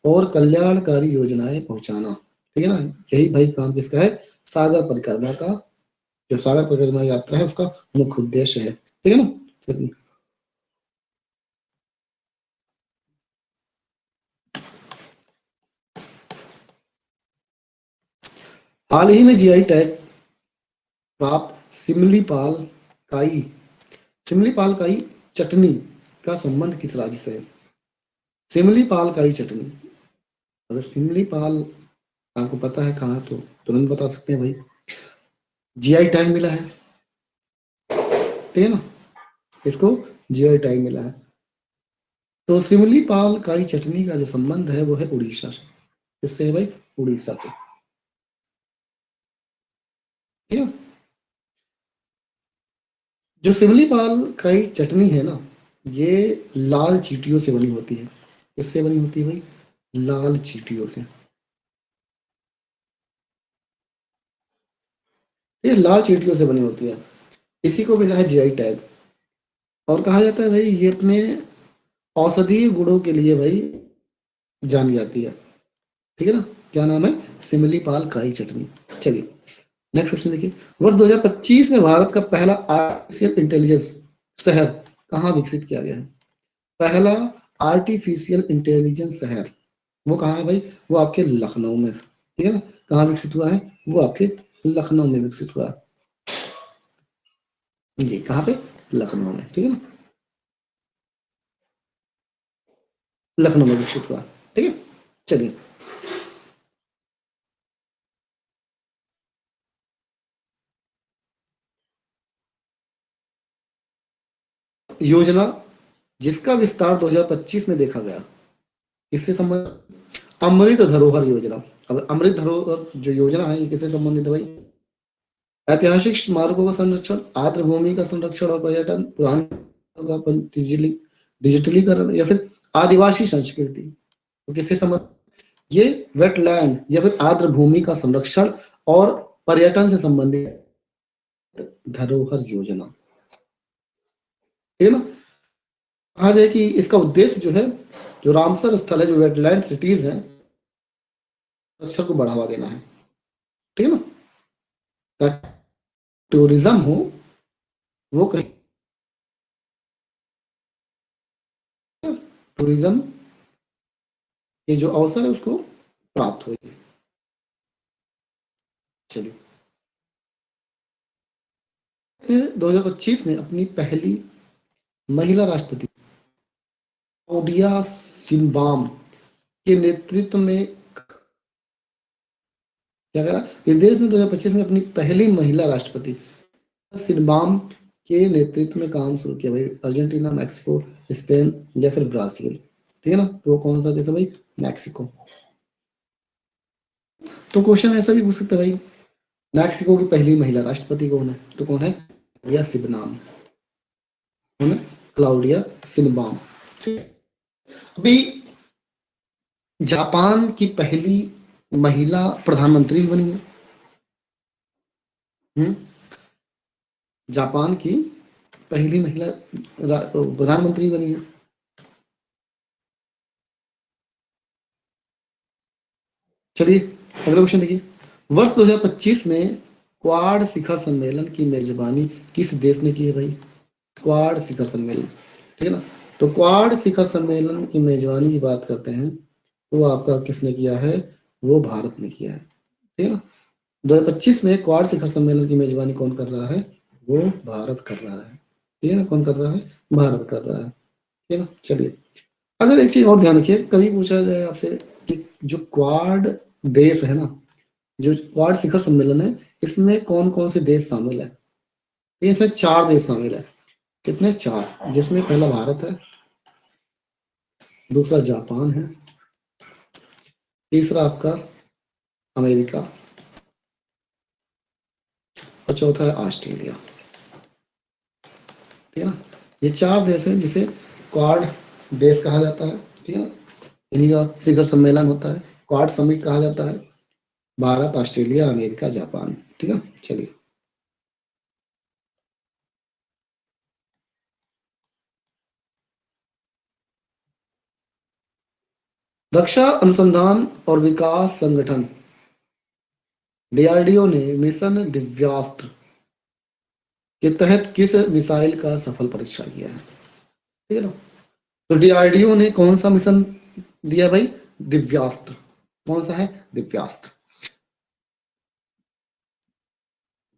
और कल्याणकारी योजनाएं पहुंचाना। ठीक है ना, यही भाई काम किसका है? सागर परिक्रमा का, जो सागर परिक्रमा यात्रा है उसका मुख्य उद्देश्य है। ठीक है ना, चलिए। हाल ही में जीआई टैग प्राप्त सिमली पाल काई चटनी का संबंध किस राज्य से है? सिमली पाल काई चटनी, अगर सिमली पाल आपको पता है कहाँ तो तुरंत बता सकते हैं भाई। जीआई टैग मिला है, ठीक है ना, इसको जीआई टैग मिला है। तो सिमली पाल काई चटनी का जो संबंध है वो है उड़ीसा से। किससे है भाई? उड़ीसा से। ठीक है, जो सिमली पाल काई चटनी है ना, ये लाल चींटियों से बनी होती है। किससे बनी होती है भाई? लाल चींटियों से। ये लाल चींटियों से बनी होती है, इसी को मिला है जीआई टैग। और कहा जाता है भाई ये अपने औषधीय गुणों के लिए भाई जानी जाती है। ठीक है ना, क्या नाम है? सिमली पाल काई चटनी। चलिए, नेक्स्ट क्वेश्चन देखिए। वर्ष 2025 में भारत का पहला आर्टिफिशियल इंटेलिजेंस शहर कहाँ विकसित किया गया है? पहला आर्टिफिशियल इंटेलिजेंस शहर वो कहाँ है भाई? वो आपके लखनऊ में। ठीक है ना, कहाँ विकसित हुआ है? वो आपके लखनऊ में विकसित हुआ है। जी, कहाँ पे? लखनऊ में। ठीक है ना, लखनऊ में विकसित हुआ। ठीक है, चलिए। योजना जिसका विस्तार 2025 में देखा गया, किससे संबंधित? अमृत धरोहर योजना। अब अमृत धरोहर जो योजना है ये किससे संबंधित है भाई? ऐतिहासिक स्मारकों का संरक्षण, आर्द्र भूमि का संरक्षण और पर्यटन, पुरानी का डिजिटलीकरण या फिर आदिवासी संस्कृति। तो किससे संबंध? ये वेटलैंड या फिर आर्द्र भूमि का संरक्षण और पर्यटन से संबंधित धरोहर योजना। ठीक है ना, कहा जाए कि इसका उद्देश्य जो है, जो रामसर स्थल है, जो वेटलैंड सिटीज है, संरक्षण को बढ़ावा देना है। ठीक है ना, ताकि टूरिज्म हो वो कहीं, टूरिज्म के जो अवसर है उसको प्राप्त हो। चलिए, 2025 में अपनी पहली महिला राष्ट्रपति क्लाउडिया शिनबाम के नेतृत्व में क्या करा, इस देश में 2025 में अपनी पहली महिला राष्ट्रपति शिनबाम के नेतृत्व में काम शुरू किया भाई। अर्जेंटीना, मैक्सिको, स्पेन या फिर ब्राजील, ठीक है ना। तो वो कौन सा देश है भाई? मैक्सिको। तो क्वेश्चन ऐसा भी पूछ सकते हैं भाई, मैक्सिको की पहली महिला राष्ट्रपति कौन है? तो कौन है? क्लाउडिया शिनबाम, कौन है? Claudia Sheinbaum. अभी जापान की पहली महिला प्रधानमंत्री भी बनी है। जापान की पहली महिला प्रधानमंत्री बनी है। चलिए अगला क्वेश्चन देखिए, वर्ष 2025 में क्वाड शिखर सम्मेलन की मेजबानी किस देश ने की है भाई? क्वाड शिखर सम्मेलन, ठीक है ना। तो क्वाड शिखर सम्मेलन की मेजबानी की बात करते हैं तो आपका किसने किया है? वो भारत ने किया है, ठीक है ना। 2025 में क्वाड शिखर सम्मेलन की मेजबानी कौन कर रहा है? वो भारत कर रहा है, ठीक है ना। कौन कर रहा है? भारत कर रहा है, ठीक है ना। चलिए अगर एक चीज और ध्यान रखिए, कभी पूछा जाए आपसे कि जो क्वाड देश है ना, जो क्वाड शिखर सम्मेलन है, इसमें कौन कौन से देश शामिल है? तो इसमें 4 देश शामिल है। कितने? 4, जिसमें पहला भारत है, दूसरा जापान है, तीसरा आपका अमेरिका और चौथा है ऑस्ट्रेलिया, ठीक है ना। ये 4 देश हैं जिसे क्वाड देश कहा जाता है, ठीक है ना। इन्हीं का शिखर सम्मेलन होता है, क्वाड समिट कहा जाता है। भारत, ऑस्ट्रेलिया, अमेरिका, जापान, ठीक है। चलिए रक्षा अनुसंधान और विकास संगठन डीआरडीओ ने मिशन दिव्यास्त्र के तहत किस मिसाइल का सफल परीक्षण किया है? ठीक है ना। तो डीआरडीओ ने कौन सा मिशन दिया भाई? दिव्यास्त्र। कौन सा है? दिव्यास्त्र।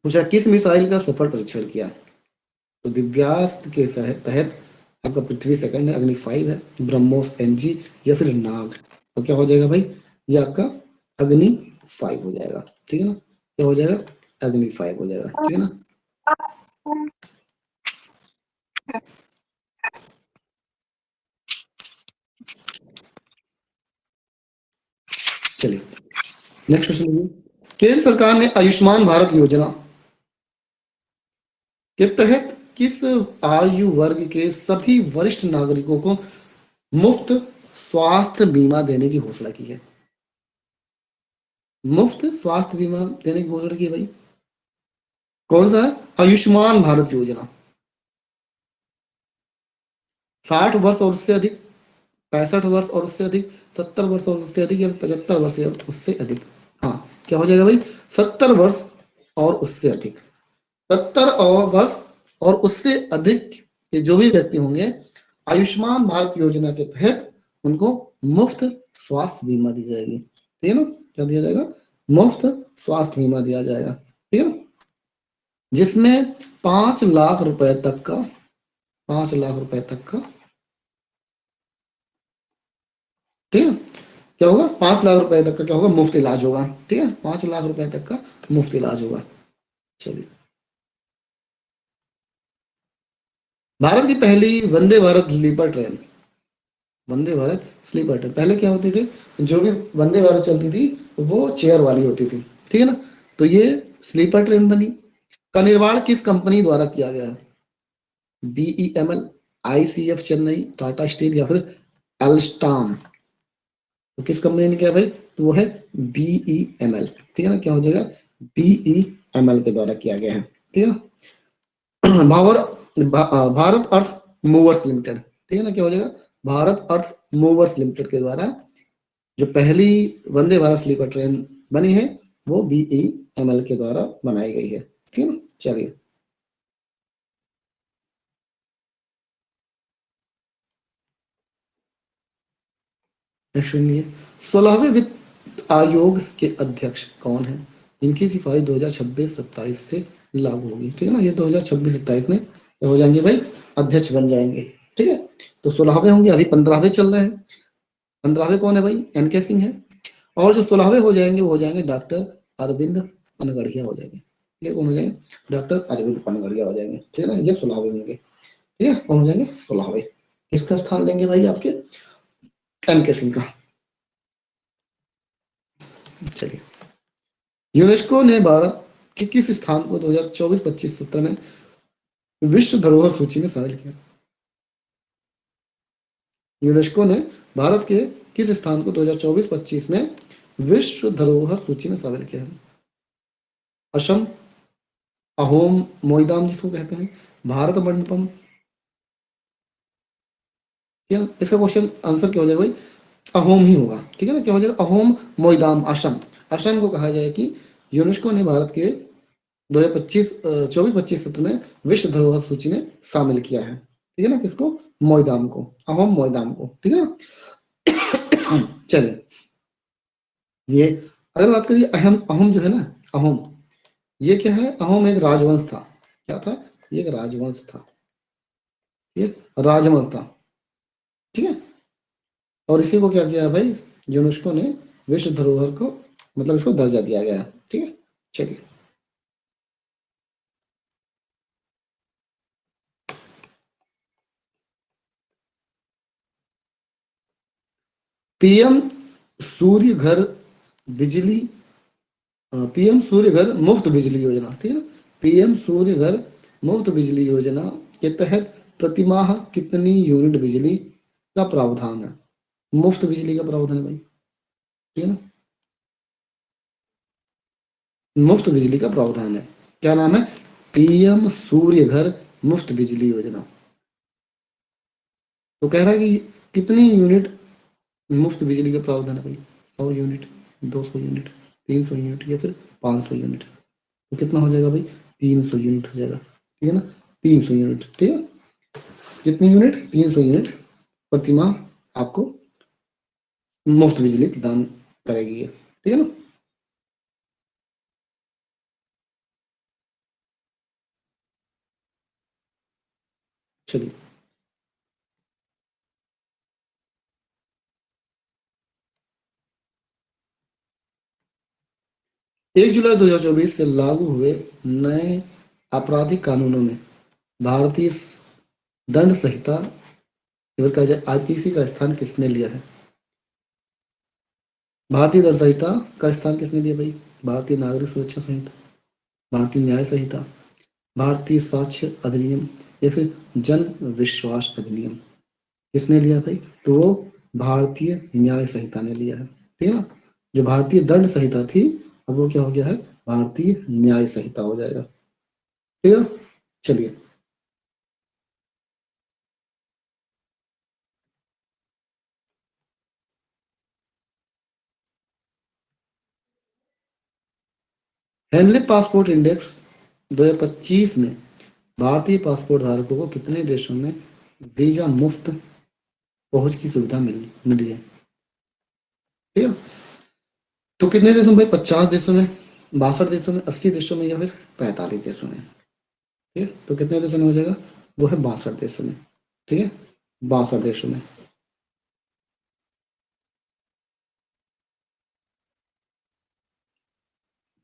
पूछा किस मिसाइल का सफल परीक्षण किया? तो दिव्यास्त्र के तहत आपका पृथ्वी सेकंड है, अग्नि 5 है, ब्रह्मोस एनजी या फिर नाग। तो क्या हो जाएगा भाई? ये आपका अग्नि 5 हो जाएगा, ठीक है ना। क्या हो जाएगा? अग्नि 5 हो जाएगा, ठीक है ना। चलिए नेक्स्ट क्वेश्चन देखिए, केंद्र सरकार ने आयुष्मान भारत योजना के तहत किस आयु वर्ग के सभी वरिष्ठ नागरिकों को मुफ्त स्वास्थ्य बीमा देने की घोषणा की है? मुफ्त स्वास्थ्य बीमा देने की घोषणा की है भाई। कौन सा है? आयुष्मान भारत योजना। 60 वर्ष और उससे अधिक, 65 वर्ष और उससे अधिक, 70 वर्ष और उससे अधिक या 75 वर्ष या उससे अधिक। हाँ, क्या हो जाएगा भाई? 70 वर्ष और उससे अधिक। 70 और वर्ष और उससे अधिक के जो भी व्यक्ति होंगे, आयुष्मान भारत योजना के तहत उनको मुफ्त स्वास्थ्य बीमा दी जाएगी, ठीक है ना। क्या दिया जाएगा? मुफ्त स्वास्थ्य बीमा दिया जाएगा, ठीक है ना। जिसमें 5 लाख रुपए तक का, 5 लाख रुपए तक का, ठीक है। क्या होगा? 5 लाख रुपए तक का क्या होगा? मुफ्त इलाज होगा, ठीक है। 5 लाख रुपए तक का मुफ्त इलाज होगा। चलिए भारत की पहली Vande Bharat sleeper train, Vande Bharat sleeper train, पहले क्या होती थी? जो भी वंदे भारत चलती थी वो चेयर वाली होती थी, ठीक है ना। तो ये स्लीपर ट्रेन बनी। का निर्माण किस कंपनी द्वारा किया गया? BEML, ICF Chennai, Tata steel या फिर एल्स्टाम। तो किस कंपनी ने किया भाई? तो वो है बीईएमएल, ठीक है ना। क्या हो जाएगा? बीईएमएल के द्वारा किया गया है, ठीक है ना। भारत अर्थ मूवर्स लिमिटेड, ठीक है ना। क्या हो जाएगा? भारत अर्थ मूवर्स लिमिटेड के द्वारा जो पहली वंदे भारत स्लीपर ट्रेन बनी है वो बीईएमएल के द्वारा बनाई गई है, ठीक है ना। चलिए नेक्स्ट सुनिए, 16वें वित्त आयोग के अध्यक्ष कौन है? इनकी सिफारिश 2026-27 से लागू होगी, ठीक है ना। ये 2026-27 में हो जाएंगे भाई, अध्यक्ष बन जाएंगे, ठीक है। तो 16वें होंगे, अभी 15वें चल रहे हैं। 15वें कौन है भाई? एन.के. सिंह है। और जो 16वें हो जाएंगे वो हो जाएंगे डॉक्टर अरविंद पनगड़िया हो जाएंगे। ये कौन हो जाएंगे? डॉक्टर अरविंद पनगड़िया हो जाएंगे, ठीक है ना। ये 16वें होंगे, ठीक है। कौन हो जाएंगे? 16वें। किसका स्थान लेंगे भाई आपके? एन.के. सिंह का। चलिए, यूनेस्को ने भारत के किस स्थान को 2024-25 सत्र में विश्व धरोहर सूची में शामिल किया? यूनेस्को ने भारत के किस स्थान को 2024-25 में विश्व धरोहर सूची में शामिल किया है? असम, अहोम मोइदाम जिसको कहते हैं, भारत मंडपम, क्या इसका क्वेश्चन आंसर क्या हो जाएगा भाई? अहोम ही होगा, ठीक है ना। क्या हो जाएगा? अहोम मोइदाम असम। असम को कहा जाए कि यूनेस्को ने भारत के 2024-25 सत्र में विश्व धरोहर सूची में शामिल किया है, ठीक है ना। किसको? मोइदाम को, अहोम मोइदाम को, ठीक है ना। चलिए, ये अगर बात करिए अहम अहोम जो है ना, अहोम, ये क्या है? अहोम एक राजवंश था। क्या था? ये एक राजवंश था, ये राजवंश था, ठीक है। और इसी को क्या किया है भाई? यूनेस्को ने विश्व धरोहर को, मतलब इसको दर्जा दिया गया है, ठीक है। चलिए, पीएम सूर्य घर बिजली, पीएम सूर्य घर मुफ्त बिजली योजना, ठीक है ना। पीएम सूर्य घर मुफ्त बिजली योजना के तहत प्रतिमाह कितनी यूनिट बिजली का प्रावधान है? मुफ्त बिजली का प्रावधान है भाई, ठीक है ना। मुफ्त बिजली का प्रावधान है। क्या नाम है? पीएम सूर्य घर मुफ्त बिजली योजना। तो कह रहा है कि कितनी यूनिट मुफ्त बिजली का प्रावधान है भाई? 100 यूनिट, 200 यूनिट, 300 यूनिट या फिर 500 यूनिट। तो कितना हो जाएगा भाई? 300 यूनिट हो जाएगा, ठीक है ना। 300 यूनिट, ठीक है। कितनी यूनिट? 300 यूनिट प्रतिमाह आपको मुफ्त बिजली प्रदान करेगी, ठीक है ना। चलिए, 1 जुलाई 2024 से लागू हुए नए आपराधिक कानूनों में भारतीय दंड संहिता, कहा जाए आईपीसी का स्थान किसने लिया है? भारतीय दंड संहिता का स्थान किसने लिया भाई? भारतीय नागरिक सुरक्षा संहिता, भारतीय न्याय संहिता, भारतीय साक्ष्य अधिनियम या फिर जन विश्वास अधिनियम। किसने लिया भाई? तो वो भारतीय न्याय संहिता ने लिया है, ठीक है ना। जो भारतीय दंड संहिता थी, अब वो क्या हो गया है? भारतीय न्याय संहिता हो जाएगा, ठीक है। चलिए, हेनले पासपोर्ट इंडेक्स 2025 में भारतीय पासपोर्ट धारकों को कितने देशों में वीजा मुफ्त पहुंच की सुविधा मिली है, ठीक है। तो कितने देशों में भाई? 50 देशों में, 62 देशों में, 80 देशों में या फिर 45 देशों में, ठीक है। तो कितने देशों में हो जाएगा? वो है 62 देशों में, ठीक है। 62 देशों में।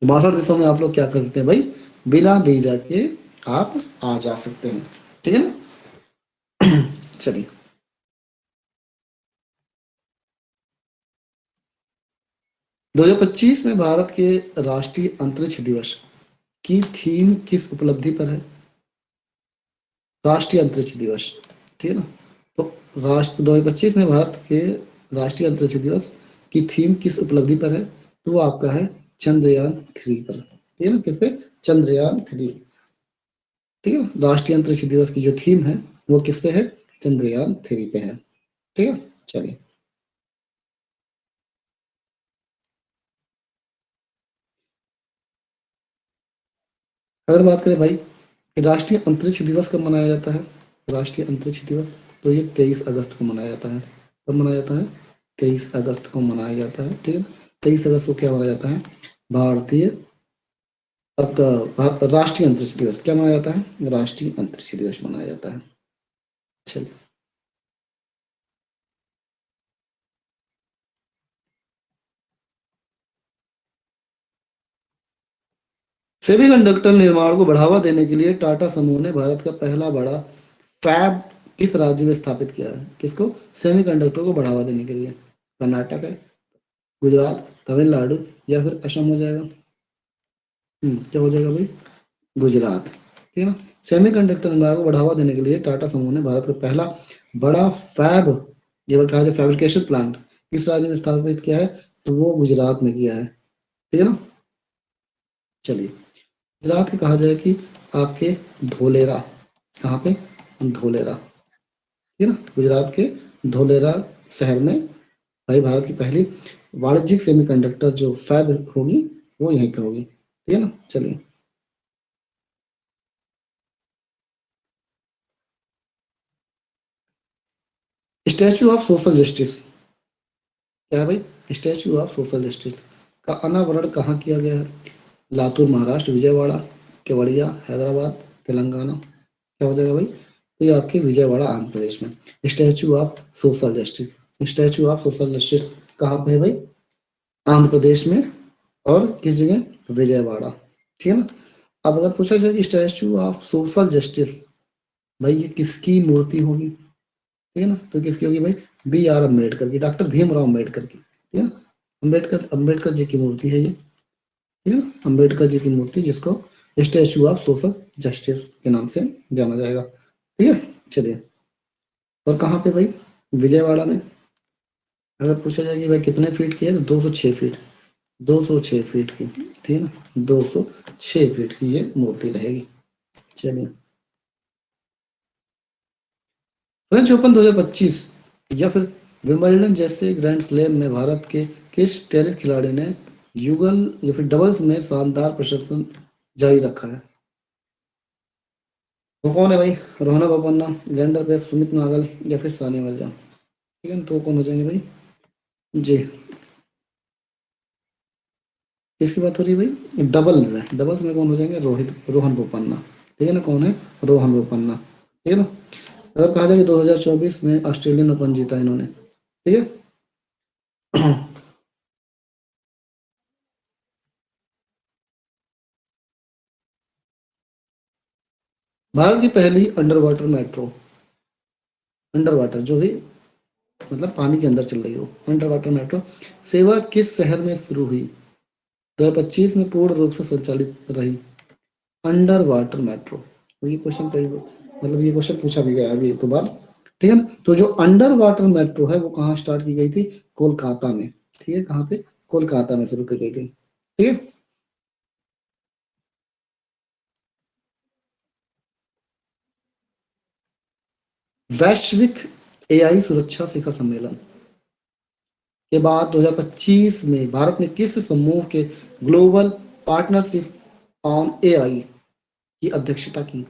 62 देशों में आप लोग क्या कर सकते हैं भाई? बिना वीजा के आप आ जा सकते हैं, ठीक है ना। चलिए, 2025 में भारत के राष्ट्रीय अंतरिक्ष दिवस की थीम किस उपलब्धि पर है? राष्ट्रीय अंतरिक्ष दिवस, ठीक है ना। तो राष्ट्र 2025 में भारत के राष्ट्रीय अंतरिक्ष दिवस की थीम किस उपलब्धि पर है? तो वो आपका है चंद्रयान 3 पर, ठीक है ना। किस पे? चंद्रयान 3, ठीक है ना। राष्ट्रीय अंतरिक्ष दिवस की जो थीम है वो किस पे है? चंद्रयान 3 पे है, ठीक है। चलिए, अगर बात करें भाई राष्ट्रीय अंतरिक्ष दिवस कब मनाया जाता है? राष्ट्रीय अंतरिक्ष दिवस तो ये 23 अगस्त को मनाया जाता है। कब मनाया जाता है? 23 अगस्त को मनाया जाता है, ठीक है ना। 23 अगस्त को क्या मनाया जाता है? भारतीय आपका राष्ट्रीय अंतरिक्ष दिवस क्या मनाया जाता है? राष्ट्रीय अंतरिक्ष दिवस मनाया जाता है। चलिए, सेमीकंडक्टर निर्माण को बढ़ावा देने के लिए टाटा समूह ने भारत का पहला बड़ा फैब किस राज्य में स्थापित किया है? किसको? सेमीकंडक्टर को बढ़ावा देने के लिए। कर्नाटक है, गुजरात, तमिलनाडु या फिर असम हो जाएगा। क्या हो जाएगा भाई? गुजरात। ठीक है ना। सेमीकंडक्टर निर्माण को बढ़ावा देने के लिए टाटा समूह ने भारत का पहला बड़ा फैब, ये कहा जाए फैब्रिकेशन प्लांट, किस राज्य में स्थापित किया है? तो वो गुजरात में किया है। ठीक है ना। चलिए, गुजरात के कहा जाए कि आपके धोलेरा, कहाँ पे? धोलेरा। ठीक है ना, गुजरात के धोलेरा शहर में भाई भारत की पहली वाणिज्यिक सेमीकंडक्टर जो फैब होगी वो यहीं पे होगी। ठीक है ना। चलिए, स्टैचू ऑफ सोशल जस्टिस क्या है भाई? स्टैचू ऑफ सोशल जस्टिस का अनावरण कहाँ किया गया है? लातूर महाराष्ट्र, विजयवाड़ा, केवड़िया हैदराबाद, तेलंगाना। क्या हो जाएगा भाई? तो ये आपके विजयवाड़ा आंध्र प्रदेश में। Statue of social justice, statue of social justice कहाँ पे है भाई? आंध्र प्रदेश में। और किस जगह? विजयवाड़ा। ठीक है ना। अब अगर पूछा जाए कि स्टैचू ऑफ सोशल जस्टिस भाई ये किसकी मूर्ति होगी? ठीक है ना। तो किसकी होगी भाई? बी आर अम्बेडकर की, डॉक्टर भीमराव अम्बेडकर की। ठीक है ना। अम्बेडकर अम्बेडकर जी की मूर्ति है ये। ठीक है ना। अम्बेडकर जी की मूर्ति जिसको स्टैचू ऑफ सोशल जस्टिस के नाम से जाना जाएगा। ठीक है। चलिए, और कहाँ पे भाई? विजयवाड़ा में। अगर पूछा जाए कि भाई कितने फीट की है तो 206 फीट, 206 फीट की। ठीक है ना। 206 फीट की ये मूर्ति रहेगी। चलिए, फ्रेंच ओपन 2025 या फिर विंबलडन जैसे ग्रैंड स्लैम में भारत के किस टेनिस खिलाड़ी ने युगल या फिर डबल्स में शानदार प्रदर्शन जारी रखा है? वो कौन है भाई? रोहना बोपन्ना, लेंडर पेस, सुमित नागल या फिर सानिया मिर्जा। ठीक है ना। तो कौन हो जाएंगे भाई? जी, किसकी बात हो रही है भाई? डबल में, डबल्स में कौन हो जाएंगे? रोहित रोहन बोपन्ना। ठीक है ना। कौन है? रोहन बोपन्ना। ठीक है ना। अगर कहा जाए कि 2024 में ऑस्ट्रेलियन ओपन जीता इन्होंने। ठीक है। भारत की पहली under water metro, under water जो भी मतलब पानी के अंदर चल रही हो, अंडर वाटर मेट्रो सेवा किस शहर में शुरू हुई? 2025 में पूर्ण रूप से संचालित रही अंडर वाटर मेट्रो। ये क्वेश्चन कई मतलब ये क्वेश्चन पूछा भी गया अभी एक दो बार। ठीक है ना। तो जो अंडर वाटर मेट्रो है वो कहाँ स्टार्ट की गई थी? कोलकाता में। ठीक है। कहाँ पे? कोलकाता में शुरू की गई थी। ठीक है। वैश्विक एआई सुरक्षा शिखर सम्मेलन के बाद 2025 में भारत ने किस समूह के ग्लोबल पार्टनरशिप ऑन एआई की अध्यक्षता की?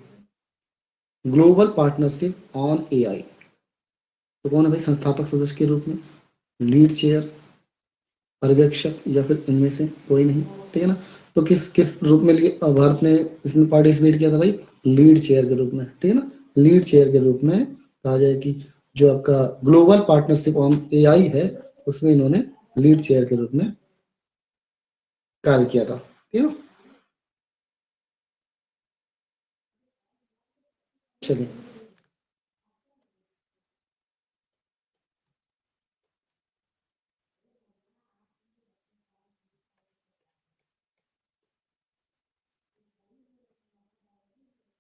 Global partnership on AI. तो कौन है भाई संस्थापक सदस्य के रूप में? लीड चेयर, पर्यवेक्षक या फिर इनमें से कोई नहीं। ठीक है ना। तो किस किस रूप में भारत ने इसमें पार्टिसिपेट किया था भाई? लीड चेयर के रूप में। ठीक है ना। लीड चेयर के रूप में कहा जाए कि जो आपका ग्लोबल पार्टनरशिप ऑन एआई है उसमें इन्होंने लीड चेयर के रूप में कार्य किया था। ठीक है ना। चलिए,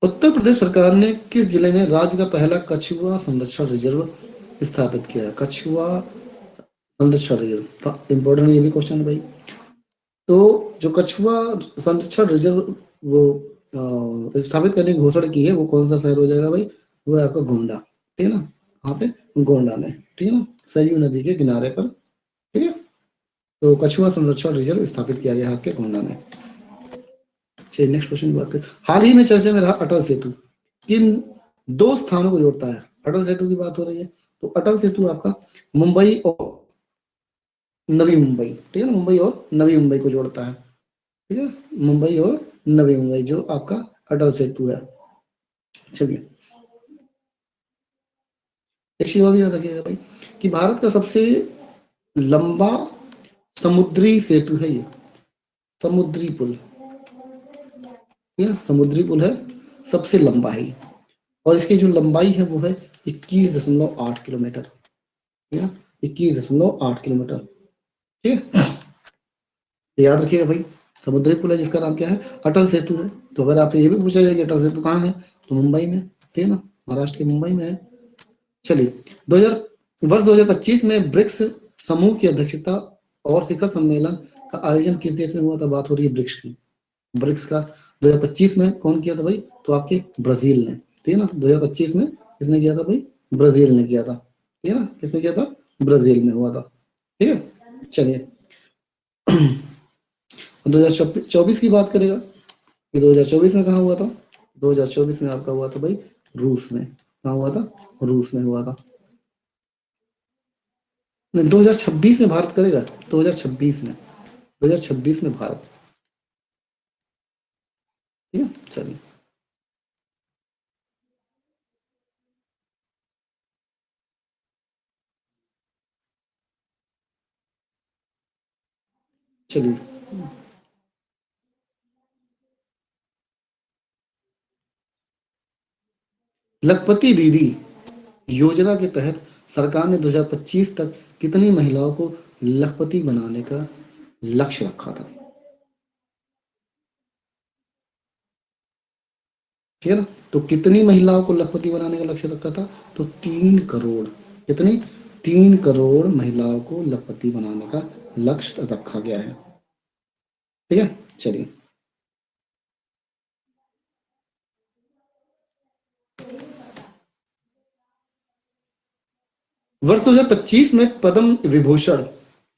उत्तर प्रदेश सरकार ने किस जिले में राज्य का पहला कछुआ संरक्षण रिजर्व स्थापित किया है? कछुआ संरक्षण रिजर्व इंपॉर्टेंट ये भी क्वेश्चन है भाई। तो जो कछुआ संरक्षण रिजर्व वो स्थापित करने की घोषणा की है वो कौन सा शहर हो जाएगा भाई? वो है आपका गोंडा। ठीक है ना। कहाँ पे? गोंडा में। ठीक है ना। सरयू नदी के किनारे पर। ठीक है। तो कछुआ संरक्षण रिजर्व स्थापित किया गया है आपके गोंडा में। चलिए, नेक्स्ट क्वेश्चन की बात करें। हाल ही में चर्चा में रहा अटल सेतु किन दो स्थानों को जोड़ता है? अटल सेतु की बात हो रही है। तो अटल सेतु आपका मुंबई और नवी मुंबई। ठीक है ना। मुंबई और नवी मुंबई को जोड़ता है। ठीक है। मुंबई और नवी मुंबई, जो आपका अटल सेतु है। चलिए, एक चीज और भी याद रखिएगा भाई कि भारत का सबसे लंबा समुद्री सेतु है ये, समुद्री पुल, ठीक है, समुद्री पुल है, सबसे लंबा है ये। और इसकी जो लंबाई है वो है 21.8 किलोमीटर, ठीक है, 21.8 किलोमीटर, ठीक है। याद रखिएगा भाई, समुद्री पुल है जिसका नाम क्या है, अटल सेतु है। तो अगर आपसे ये भी पूछा जाए कि अटल सेतु कहाँ है, तो मुंबई में, ठीक है ना, महाराष्ट्र के मुंबई में है। चलिए, 2000 वर्ष 2025 में ब्रिक्स समूह की अध्यक्षता और शिखर सम्मेलन का आयोजन किस देश में हुआ था? बात हो रही है ब्रिक्स की, ब्रिक्स का 2025 में कौन किया था भाई? तो आपके ब्राजील ने, ठीक है ना, 2025 में किसने किया था भाई? ब्राजील ने किया था, ठीक है ना, किसने किया था? ब्राजील में हुआ था, ठीक है। चलिए, 2024 की बात करेगा कि 2024 में कहाँ हुआ था? 2024 में आपका हुआ था भाई रूस में। कहाँ हुआ था? रूस में हुआ था। 2026 में भारत करेगा, 2026 में, 2026 में भारत, ठीक है। चलिए, चलिए, लखपति दीदी योजना के तहत सरकार ने 2025 तक कितनी महिलाओं को लखपति बनाने का लक्ष्य रखा था? ठीक है ना, तो कितनी महिलाओं को लखपति बनाने का लक्ष्य रखा था? तो 3 करोड़, कितनी? 3 करोड़ महिलाओं को लखपति बनाने का लक्ष्य रखा गया है, ठीक है। चलिए, वर्ष 2025 में पद्म विभूषण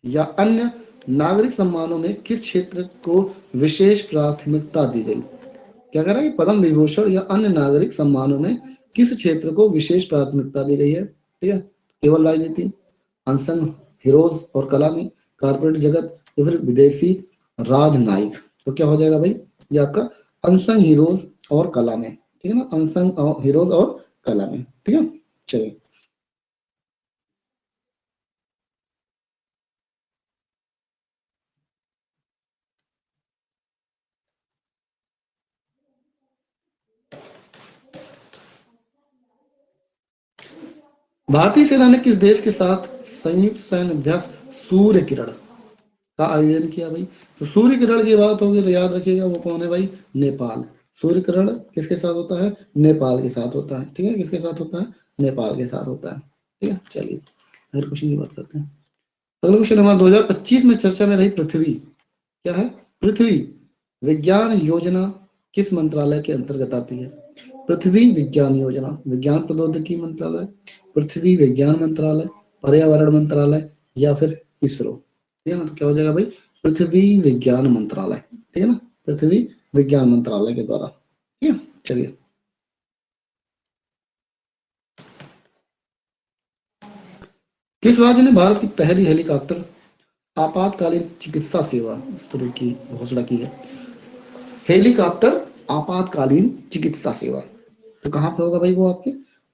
या अन्य नागरिक सम्मानों में किस क्षेत्र को विशेष प्राथमिकता दी गई? क्या कह रहा है कि पद्म विभूषण या अन्य नागरिक सम्मानों में किस क्षेत्र को विशेष प्राथमिकता दी गई है? ठीक है, केवल राजनीति, अनसंग हीरोज और कला में, कारपोरेट जगत, या फिर विदेशी राजनयिक। तो क्या हो जाएगा भाई? ये आपका अनसंग हीरोज और कला में, ठीक है ना, अनसंग हीरोज और कला में, ठीक है। चलिए, भारतीय सेना ने किस देश के साथ संयुक्त सैन्य अभ्यास सूर्य किरण का आयोजन किया भाई? तो सूर्य किरण की बात होगी तो याद रखिएगा वो कौन है भाई? नेपाल। सूर्य किरण किसके साथ होता है? नेपाल के साथ होता है, ठीक है, किसके साथ होता है? नेपाल के साथ होता है, ठीक है। चलिए, अगले क्वेश्चन की बात करते हैं। अगला क्वेश्चन हमारा 2025 में चर्चा में रही पृथ्वी, क्या है? पृथ्वी विज्ञान योजना किस मंत्रालय के अंतर्गत आती है? पृथ्वी विज्ञान योजना, विज्ञान प्रौद्योगिकी मंत्रालय, पृथ्वी विज्ञान मंत्रालय, पर्यावरण मंत्रालय, या फिर इसरो, ठीक है ना। तो क्या हो जाएगा भाई? पृथ्वी विज्ञान मंत्रालय, ठीक है ना, पृथ्वी विज्ञान मंत्रालय के द्वारा, ठीक है। चलिए, किस राज्य ने भारत की पहली हेलीकॉप्टर आपातकालीन चिकित्सा सेवा शुरू की घोषणा की है? हेलीकॉप्टर आपातकालीन चिकित्सा सेवा, तो कहाँ पे होगा भाई?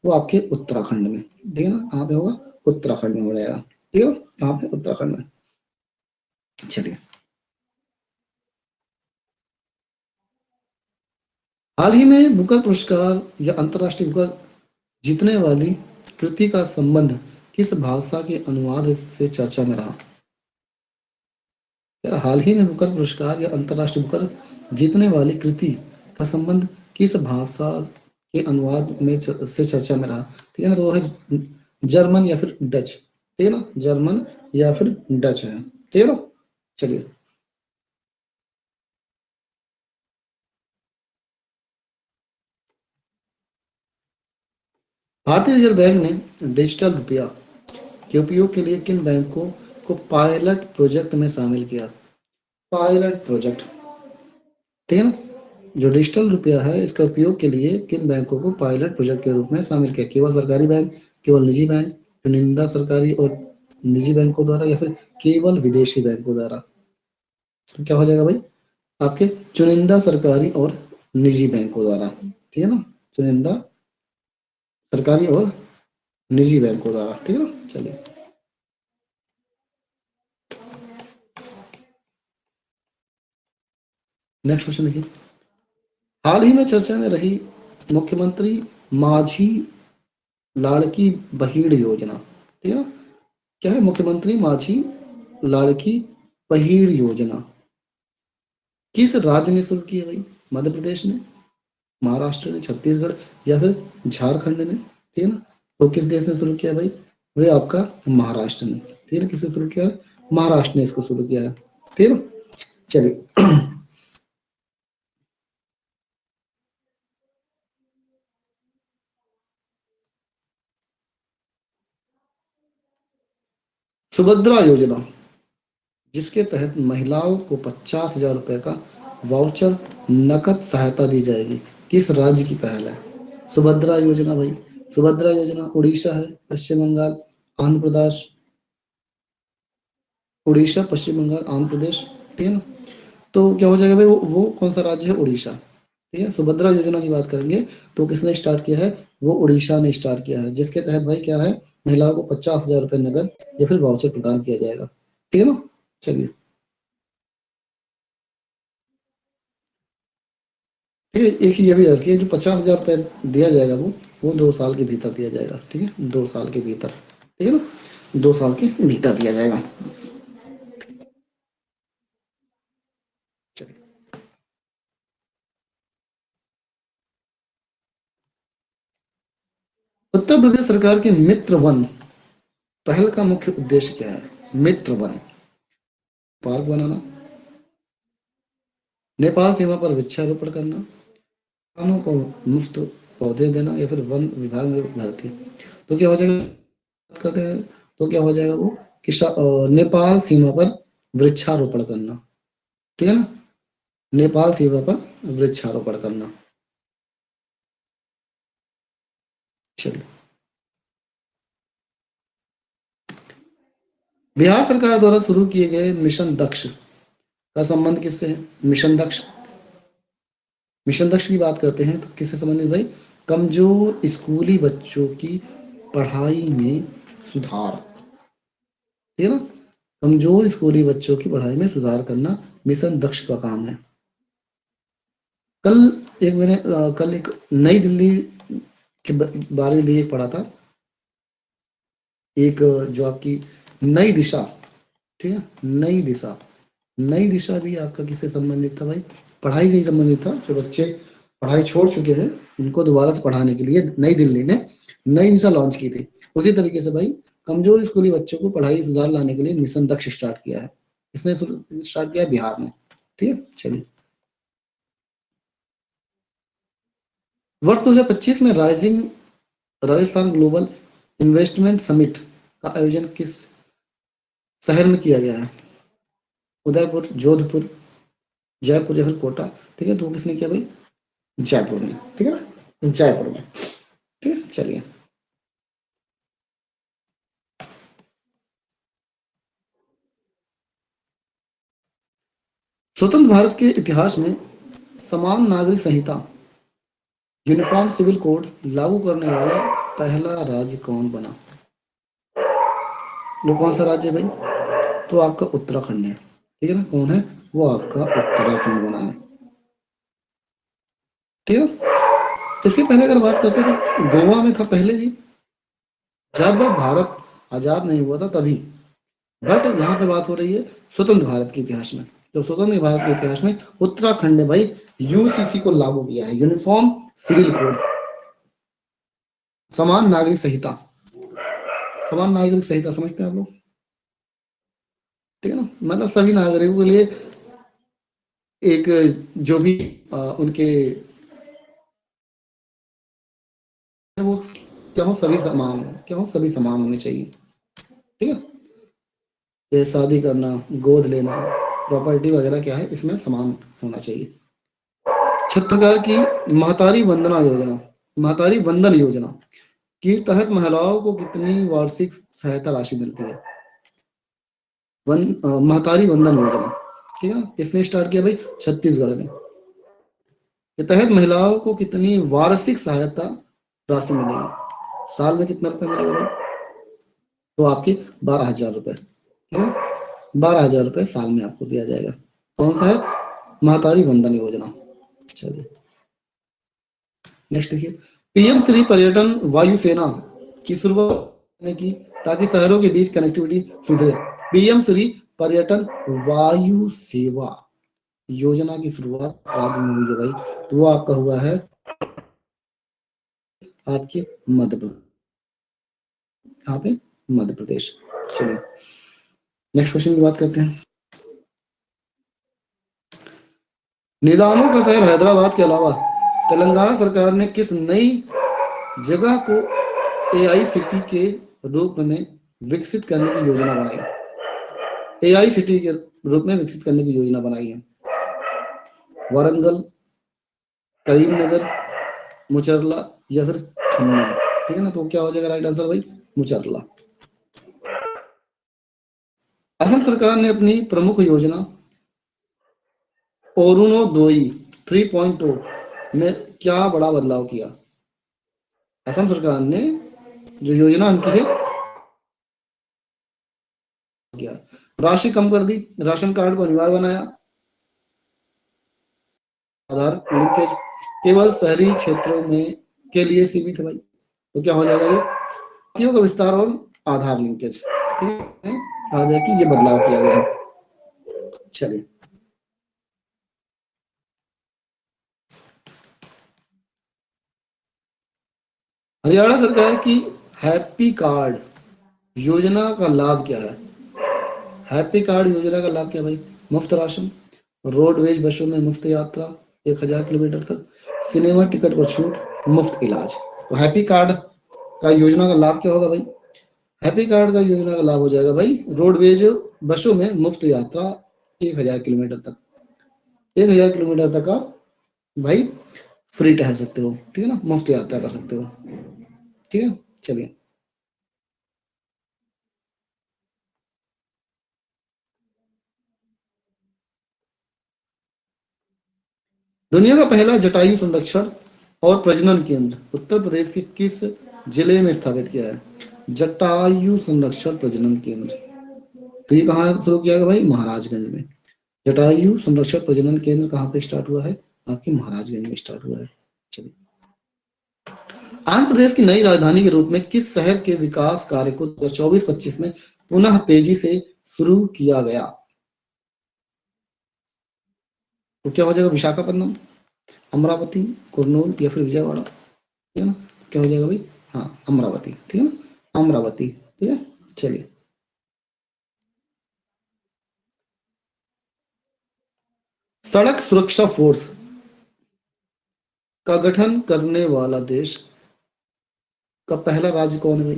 वो आपके उत्तराखंड में, ठीक है ना, कहाँ पे होगा? उत्तराखंड में हो जाएगा, ठीक है, कहाँ पे? उत्तराखंड में। चलिए, हाल ही में बुकर पुरस्कार या अंतर्राष्ट्रीय बुकर जीतने वाली कृति का संबंध किस भाषा के अनुवाद से चर्चा में रहा? यार, हाल ही में बुकर पुरस्कार या अंतर्राष्ट्रीय बुकर जीतने वाली कृति का संबंध किस भाषा के अनुवाद में से चर्चा में रहा? ठीक है ना, तो वो है जर्मन या फिर डच, ठीक है ना, जर्मन या फिर डच है, ठीक है ना। चलिए, भारतीय रिजर्व बैंक ने डिजिटल रुपया के उपयोग के लिए किन बैंकों को पायलट प्रोजेक्ट में शामिल किया? पायलट प्रोजेक्ट, ठीक है ना, जो डिजिटल रुपया है इसका उपयोग के लिए किन बैंकों को पायलट प्रोजेक्ट के रूप में शामिल किया? केवल सरकारी बैंक, केवल निजी बैंक, चुनिंदा सरकारी और निजी बैंकों द्वारा, या फिर केवल विदेशी बैंकों द्वारा? तो क्या हो जाएगा भाई? आपके चुनिंदा सरकारी और निजी बैंकों द्वारा, ठीक है ना, चुनिंदा सरकारी और निजी बैंकों द्वारा, ठीक है ना। चलिए नेक्स्ट क्वेश्चन देखिए, हाल ही में चर्चा में रही मुख्यमंत्री माझी लाड़की बहिड़ योजना, ठीक है ना, क्या है, मुख्यमंत्री माझी लाड़की बहिड़ योजना किस राज्य ने शुरू की है भाई? मध्य प्रदेश ने, महाराष्ट्र ने, छत्तीसगढ़ या फिर झारखंड ने, ठीक है ना। तो किस देश ने शुरू किया भाई? वही आपका महाराष्ट्र ने, ठीक है ना। किसने शुरू किया है? महाराष्ट्र ने इसको शुरू किया है, ठीक है ना। चलिए सुभद्रा योजना जिसके तहत महिलाओं को 50,000 रुपए का वाउचर नकद सहायता दी जाएगी, किस राज्य की पहल है? सुभद्रा योजना भाई, सुभद्रा योजना उड़ीसा है, पश्चिम बंगाल, आंध्र प्रदेश, उड़ीसा, पश्चिम बंगाल, आंध्र प्रदेश, ठीक है ना। तो क्या हो जाएगा भाई, वो कौन सा राज्य है? उड़ीसा, ठीक है। सुभद्रा योजना की बात करेंगे तो किसने स्टार्ट किया है? वो उड़ीसा ने स्टार्ट किया है, जिसके तहत भाई क्या है, महिलाओं को 50,000 रुपए नगद या फिर वाउचर प्रदान किया जाएगा, ठीक है ना। चलिए ठीक है, एक ये भी रखिए, जो 50,000 रुपए दिया जाएगा वो 2 साल के भीतर दिया जाएगा, ठीक है, 2 साल के भीतर, ठीक है ना, 2 साल के भीतर दिया जाएगा। चलिए, उत्तर प्रदेश सरकार की मित्र वन पहल का मुख्य उद्देश्य क्या है? मित्र वन, पार्क बनाना, नेपाल सीमा पर वृक्षारोपण करना, किसानों को मुफ्त पौधे देना या फिर वन विभाग में भर्ती। तो क्या हो जाएगा, बात करते हैं तो क्या हो जाएगा वो, नेपाल सीमा पर वृक्षारोपण करना, ठीक है ना, नेपाल सीमा पर वृक्षारोपण करना। चलिए, बिहार सरकार द्वारा शुरू किए गए मिशन दक्ष का संबंध किससे है? मिशन दक्ष, मिशन दक्ष की बात करते हैं तो किससे संबंधित भाई? कमजोर स्कूली बच्चों की पढ़ाई में सुधार, ठीक है ना, कमजोर स्कूली बच्चों की पढ़ाई में सुधार करना मिशन दक्ष का काम है। कल कल एक नई दिल्ली के बारे में भी एक पढ़ा था, एक जो आपकी नई दिशा, ठीक है, नई दिशा, नई दिशा भी आपका किससे संबंधित था भाई? पढ़ाई से ही संबंधित था। जो बच्चे पढ़ाई छोड़ चुके हैं उनको दोबारा से पढ़ाने के लिए नई दिल्ली ने नई दिशा लॉन्च की थी। उसी तरीके से भाई कमजोर स्कूली बच्चों को पढ़ाई सुधार लाने के लिए मिशन दक्ष स्टार्ट किया है। इसने स्टार्ट किया बिहार में, ठीक है। चलिए, वर्ष 2025 में rising Rajasthan global investment summit का आयोजन किस शहर में किया गया है? उदयपुर, जोधपुर, जयपुर या फिर कोटा, ठीक है। तो किसने किया भाई? जयपुर में, ठीक है ना, जयपुर में, ठीक है। चलिए, स्वतंत्र भारत के इतिहास में समान नागरिक संहिता यूनिफॉर्म सिविल कोड लागू करने वाला पहला राज्य कौन बना? वो कौन सा राज्य है भाई? तो आपका उत्तराखंड है, ठीक है ना। कौन है वो? आपका उत्तराखंड बना है, ठीक है। तो इसके पहले अगर बात करते हैं तो गोवा में था पहले ही, जब भारत आजाद नहीं हुआ था तभी। बट यहाँ पे बात हो रही है स्वतंत्र भारत के इतिहास में, तो स्वतंत्र भारत के इतिहास में उत्तराखंड ने भाई यूसीसी को लागू किया है, यूनिफॉर्म सिविल कोड, समान नागरिक संहिता, समान नागरिक संहिता समझते हैं आप लोग, ठीक है ना। मतलब सभी नागरिकों के लिए एक जो भी उनके वो क्या हो, सभी समान हो, क्या हो, सभी समान होने चाहिए, ठीक है। ये शादी करना, गोद लेना, प्रॉपर्टी वगैरह क्या है इसमें समान होना चाहिए। छत्तीसगढ़ की महतारी वंदना योजना, महतारी वंदन योजना के तहत महिलाओं को कितनी वार्षिक सहायता राशि मिलती है? महतारी वंदन योजना ठीक है ना। किसने स्टार्ट किया भाई? छत्तीसगढ़ ने। के तहत महिलाओं को कितनी वार्षिक सहायता राशि मिलेगी? साल में कितना रुपए मिलेगा भाई? तो आपकी 12,000 रुपए, ठीक है। 12,000 रुपए साल में आपको दिया जाएगा। कौन सा है? महतारी वंदन योजना। चलिए नेक्स्ट देखिए, पीएम श्री पर्यटन वायुसेना की शुरुआत करने की, ताकि शहरों के बीच कनेक्टिविटी सुधरे। पीएम श्री पर्यटन वायु सेवा योजना की शुरुआत राज्य में हुई है भाई, तो वो आपका हुआ है आपके मध्य प्रदेश। कहाँ पे? मध्य प्रदेश। चलिए नेक्स्ट क्वेश्चन की बात करते हैं। निजामों का शहर हैदराबाद के अलावा तेलंगाना सरकार ने किस नई जगह को एआई सिटी के रूप में विकसित करने की योजना बनाई? एआई सिटी के रूप में विकसित करने की योजना बनाई है। वारंगल, करीमनगर, मुचरला या फिर खम्मम, ठीक है ना। तो क्या हो जाएगा राइट आंसर भाई? मुचरला। असम सरकार ने अपनी प्रमुख योजना अरुणोदय 3.0 में क्या बड़ा बदलाव किया? असम सरकार ने जो योजना उनकी है किया, राशि कम कर दी, राशन कार्ड को अनिवार्य बनाया, आधार लिंकेज केवल शहरी क्षेत्रों में के लिए सीमित है भाई। तो क्या हो जाएगा? ये जातियों का विस्तार और आधार लिंकेज, ठीक है। कहा जाए कि ये बदलाव किया गया है। चलिए हरियाणा सरकार की हैप्पी कार्ड योजना का लाभ क्या है? हैप्पी कार्ड योजना का लाभ क्या भाई? मुफ्त राशन, रोडवेज बसों में मुफ्त यात्रा 1,000 किलोमीटर तक, सिनेमा टिकट पर छूट, मुफ्त इलाज। तो हैप्पी कार्ड का योजना का लाभ क्या होगा भाई? हैप्पी कार्ड का योजना का लाभ हो जाएगा भाई रोडवेज बसों में मुफ्त यात्रा 1,000 किलोमीटर तक। 1,000 किलोमीटर तक आप भाई फ्री टहल सकते हो, ठीक है ना, मुफ्त यात्रा कर सकते हो, ठीक है। चलिए दुनिया का पहला जटायु संरक्षण और प्रजनन केंद्र उत्तर प्रदेश के किस जिले में स्थापित किया है? जटायु संरक्षण प्रजनन केंद्र, तो ये कहाँ शुरू किया गया भाई? महाराजगंज में। जटायु संरक्षण प्रजनन केंद्र कहाँ पे स्टार्ट हुआ है? आपके महाराजगंज में स्टार्ट हुआ है। चलिए आंध्र प्रदेश की नई राजधानी के रूप में किस शहर के विकास कार्य को 2024-25 में पुनः तेजी से शुरू किया गया? तो क्या हो जाएगा? विशाखापट्टनम, अमरावती, कुर्नूल या फिर विजयवाड़ा, ठीक है ना। तो क्या हो जाएगा भाई? हाँ अमरावती, ठीक है ना, अमरावती, ठीक है। चलिए सड़क सुरक्षा फोर्स का गठन करने वाला देश का पहला राज्य कौन है भाई?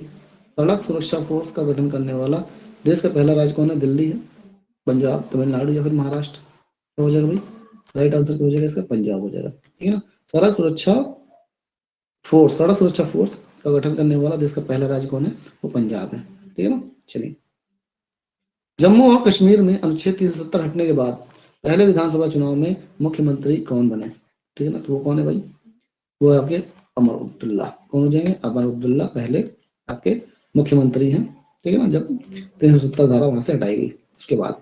सड़क सुरक्षा फोर्स का गठन करने वाला देश का पहला राज्य कौन है? दिल्ली है, पंजाब, तमिलनाडु या फिर महाराष्ट्र? क्या हो जाएगा भाई? राइट आंसर क्या हो जाएगा इसका? पंजाब हो जाएगा, ठीक है ना। सड़क सुरक्षा फोर्स का गठन करने वाला देश का पहला राज्य कौन है? वो पंजाब है, ठीक है ना। चलिए जम्मू और कश्मीर में अनुच्छेद 370 हटने के बाद पहले विधानसभा चुनाव में मुख्यमंत्री कौन बने? ठीक है ना। तो वो कौन है भाई? वो है आपके अमर अब्दुल्ला। कौन हो जाएंगे? अमर अब्दुल्ला पहले आपके मुख्यमंत्री हैं, ठीक है ना, जब 370 धारा वहां से हटाई गई उसके बाद।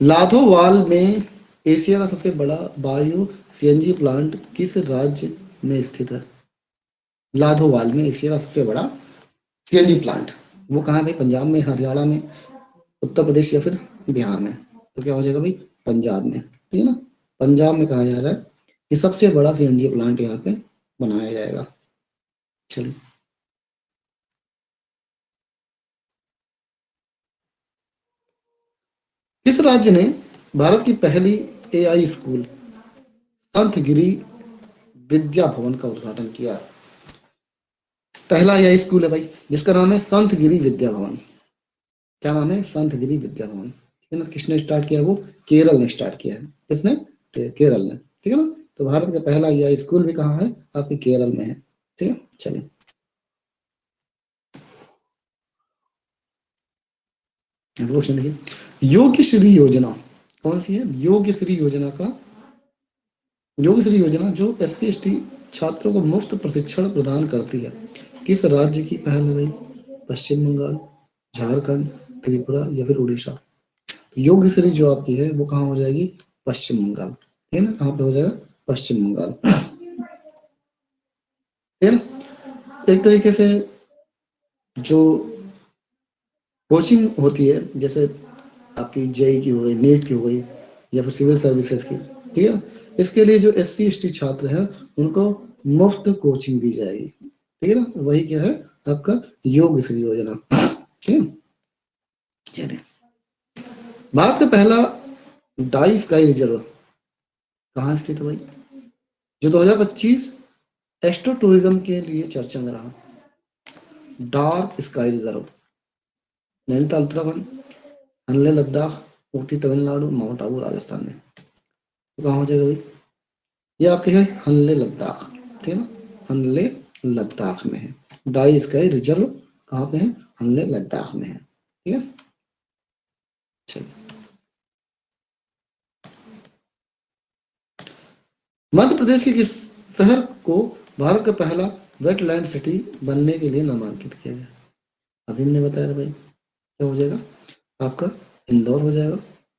लाधोवाल में एशिया का सबसे बड़ा बायो सीएनजी प्लांट किस राज्य में स्थित है? लाधोवाल में एशिया का सबसे बड़ा सीएनजी प्लांट वो कहाँ है भाई? पंजाब में, हरियाणा में, उत्तर प्रदेश या फिर बिहार में? तो क्या हो जाएगा भाई? पंजाब में, ठीक है ना। पंजाब में कहा जा रहा है कि सबसे बड़ा सीएनजी प्लांट यहाँ पे बनाया जाएगा। चलिए किस राज्य ने भारत की पहली एआई स्कूल संतगिरी विद्या भवन का उद्घाटन किया? पहला एआई स्कूल है भाई जिसका नाम है संतगिरी विद्या भवन। क्या नाम है? संतगिरी विद्या भवन, ठीक है ना। किसने स्टार्ट किया? वो केरल ने स्टार्ट किया है। किसने? केरल ने, ठीक है ना। तो भारत का पहला एआई स्कूल भी कहाँ है? आपके केरल में है, ठीक है। चलिए क्वेश्चन देखिए, योग्य श्री योजना कौन सी है? योग्य श्री योजना का, योग्य श्री योजना जो SC/ST छात्रों को मुफ्त प्रशिक्षण प्रदान करती है, किस राज्य की पहल है भाई? पश्चिम बंगाल, झारखंड, त्रिपुरा या फिर उड़ीसा? तो योग्य श्री जो आपकी है वो कहाँ हो जाएगी? पश्चिम बंगाल, ठीक है ना? कहाँ पे हो जाएगा? पश्चिम बंगाल, ठीक है ना? एक तरीके से जो कोचिंग होती है, जैसे आपकी JEE की हो गई, नीट की हो गई, या फिर सिविल सर्विसेज की, ठीक है ना? इसके लिए जो SC/ST छात्र हैं उनको मुफ्त कोचिंग दी जाएगी, ठीक है ना? वही क्या है आपका योग्य श्री योजना, ठीक है? चलिए, भारत का पहला डाई स्काई रिजर्व कहाँ स्थित है भाई, जो 2025 एस्ट्रो टूरिज्म के लिए चर्चा में रहा? Dark sky reserve, Nainital Uttarakhand, Hanle Ladakh, Ooty Tamil Nadu, mount Abu Rajasthan में? तो कहाँ हो जाएगा भाई? ये आपके है हनले लद्दाख, ठीक है ना? हनले लद्दाख में है। डाई स्काई रिजर्व कहाँ पे है? हनले लद्दाख में है, ठीक है? चलिए, मध्य प्रदेश के किस शहर को भारत का पहला वेटलैंड सिटी बनने के लिए नामांकित किया गया? अभी हमने बताया था भाई, क्या हो जाएगा आपका? इंदौर हो जाएगा,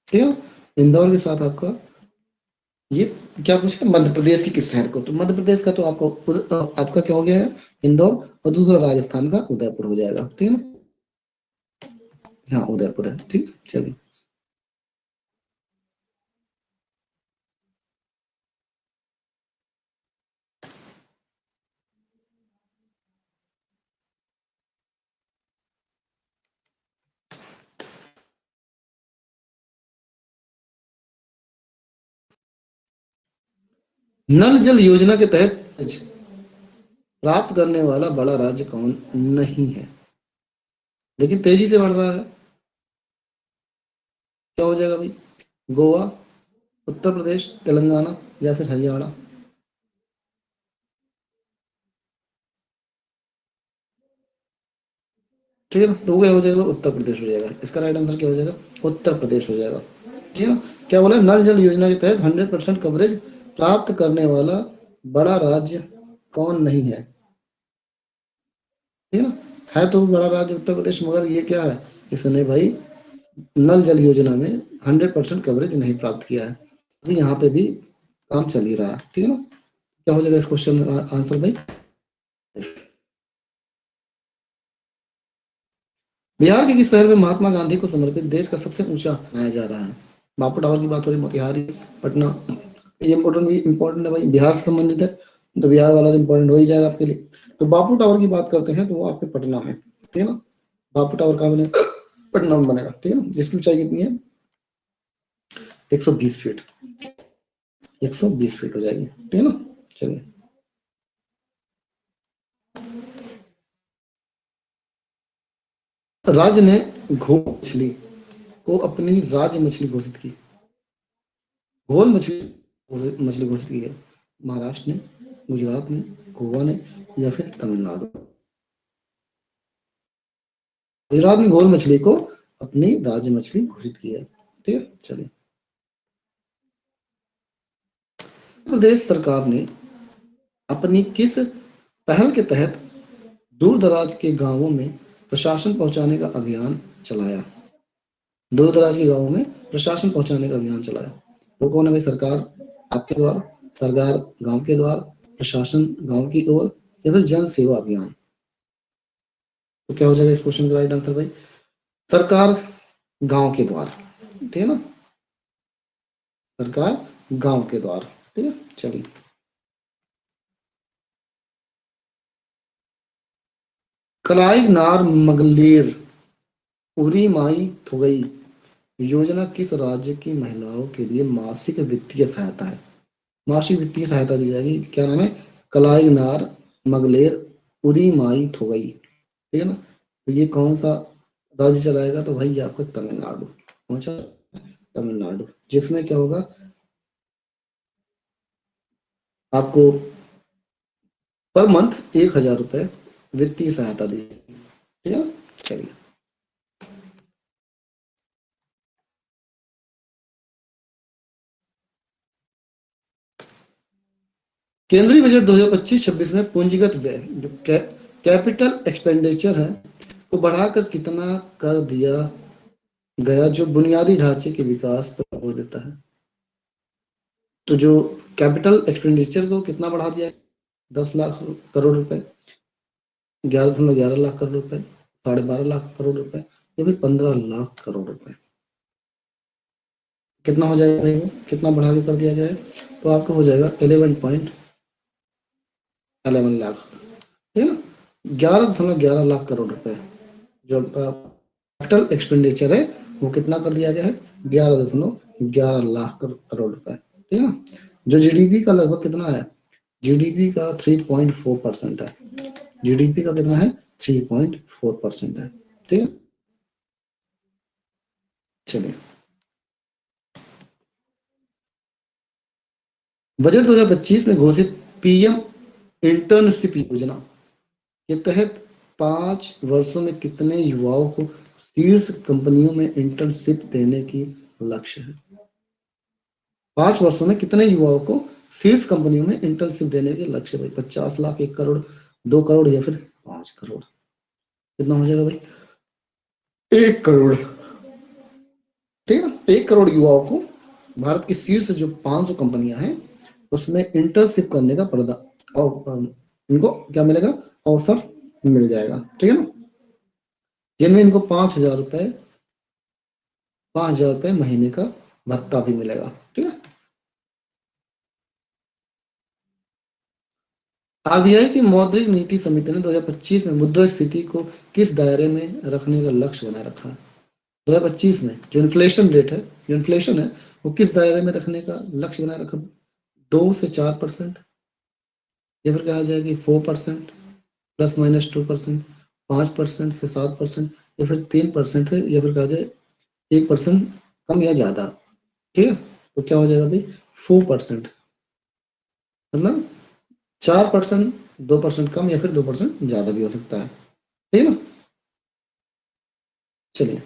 ठीक है? इंदौर के साथ आपका ये क्या पूछा? मध्य प्रदेश के किस शहर को? तो मध्य प्रदेश का तो आपका क्या हो गया है? इंदौर, और दूसरा राजस्थान का उदयपुर हो जाएगा, ठीक है ना? हाँ, उदयपुर है, ठीक। चलिए, नल जल योजना के तहत प्राप्त करने वाला बड़ा राज्य कौन नहीं है, लेकिन तेजी से बढ़ रहा है? क्या हो जाएगा भाई? गोवा, उत्तर प्रदेश, तेलंगाना या फिर हरियाणा? ठीक है ना? तो वो क्या हो जाएगा? उत्तर प्रदेश हो जाएगा। इसका राइट आंसर क्या हो जाएगा? उत्तर प्रदेश हो जाएगा, ठीक है ना? क्या बोला? नल जल योजना के तहत 100% कवरेज प्राप्त करने वाला बड़ा राज्य कौन नहीं है, ठीक है ना? है तो बड़ा राज्य उत्तर प्रदेश, मगर ये क्या है, इसने भाई नल जल योजना में 100% कवरेज नहीं प्राप्त किया है। अभी यहाँ पे भी काम चल ही रहा है, ठीक है ना? क्या हो जाएगा इस क्वेश्चन का आंसर भाई? बिहार के किस शहर में महात्मा गांधी को समर्पित देश का सबसे ऊंचा बनाया जा रहा है? बापू टावर की बात हो रही, मोतिहारी, पटना? ये इंपॉर्टेंट है भाई, बिहार से संबंधित है, तो बिहार वाला इंपॉर्टेंट हो ही जाएगा आपके लिए। तो बापू टावर की बात करते हैं तो वो आपके पटना है, ठीक है ना? बापू टावर कहाँ बनेगा? पटना में बनेगा, ठीक है ना? जिसकी ऊंचाई कितनी है? 120 फीट, 120 फीट हो जाएगी, ठीक है ना? चलिए, राज्य ने घोल मछली को अपनी राज्य मछली घोषित की? घोल मछली मछली घोषित की है महाराष्ट्र ने, गुजरात ने, गोवा ने या फिर तमिलनाडु? गुजरात ने घोल मछली को अपनी राज्य मछली घोषित की है, ठीक है? चलिए, प्रदेश सरकार ने अपनी किस पहल के तहत दूर दराज के गांवों में प्रशासन पहुंचाने का अभियान चलाया? दूर दराज के गांवों में प्रशासन पहुंचाने का अभियान चलाया, वो कौन है भाई? सरकार आपके द्वारा, सरकार गांव के द्वारा, प्रशासन गांव की ओर, या फिर जन सेवा अभियान? तो क्या हो जाएगा इस क्वेश्चन का राइट आंसर भाई? सरकार गांव के द्वार, ठीक है ना? सरकार गांव के द्वार, ठीक है? चलिए, कलाई नार मगलेर उरी माई थुगई योजना किस राज्य की महिलाओं के लिए मासिक वित्तीय सहायता है? मासिक वित्तीय सहायता दी जाएगी, क्या नाम है? कलाई नार मगलेर उरी माई थुगई, ठीक है ना? तो ये कौन सा राज्य चलाएगा? तो भाई ये आपका तमिलनाडु। कौन सा? तमिलनाडु, जिसमें क्या होगा आपको पर मंथ 1,000 रुपए वित्तीय सहायता दी, ठीक है? चलिए, केंद्रीय बजट 2025-26 में पूंजीगत व्यय जो कैपिटल एक्सपेंडिचर है को बढ़ाकर कितना कर दिया गया जो बुनियादी ढांचे के विकास पर जोर देता है। तो जो कैपिटल एक्सपेंडिचर को कितना बढ़ा दिया, 10 लाख करोड़ रुपए, 11.11 लाख करोड़ रुपए, 12.5 लाख करोड़ रुपए या फिर 15 लाख करोड़ रुपए। कितना हो जाएगा भाई, कितना बढ़ा के कर दिया गया है, तो आपको हो जाएगा 11.11 लाख, ठीक है ना, 11.11 लाख करोड़ रुपए जो आपका कैपिटल एक्सपेंडिचर है वो कितना कर दिया गया है, 11.11 लाख करोड़ रुपए, ठीक है ना। जो जीडीपी का लगभग कितना है, जीडीपी का 3.4% है, जीडीपी का कितना है 3.4% है, ठीक है। चलिए, बजट 2025 में घोषित पीएम इंटर्नशिप योजना के तहत 5 वर्षों में कितने युवाओं को शीर्ष कंपनियों में इंटर्नशिप देने की लक्ष्य है। 5 वर्षों में कितने युवाओं को शीर्ष कंपनियों में इंटर्नशिप देने के लक्ष्य भाई, 50 लाख, 1 करोड़, 2 करोड़ या फिर 5 करोड़। कितना हो जाएगा भाई, 1 करोड़, ठीक है ना। 1 करोड़ युवाओं को भारत की शीर्ष जो 500 कंपनियां हैं उसमें इंटर्नशिप करने का पर्दा और इनको क्या मिलेगा, अवसर मिल जाएगा, ठीक है ना, जिनमें इनको 5,000 रुपए महीने का भत्ता भी मिलेगा, ठीक है। आरबीआई की मौद्रिक नीति समिति ने 2025 में मुद्रास्फीति को किस दायरे में रखने का लक्ष्य बनाए रखा है। 2025 में जो इन्फ्लेशन रेट है, जो इन्फ्लेशन है वो किस दायरे में रखने का लक्ष्य बनाए रखा, 2 से 4%, या फिर कहा जाए कि 4% ±2%, 5% से 7%, या फिर 3% है, या फिर कहा जाए 1% कम या ज्यादा, ठीक है। तो क्या हो जाएगा भाई, 4%, मतलब 4%, 2% कम या फिर 2% ज्यादा भी हो सकता है, ठीक है ना। चलिए,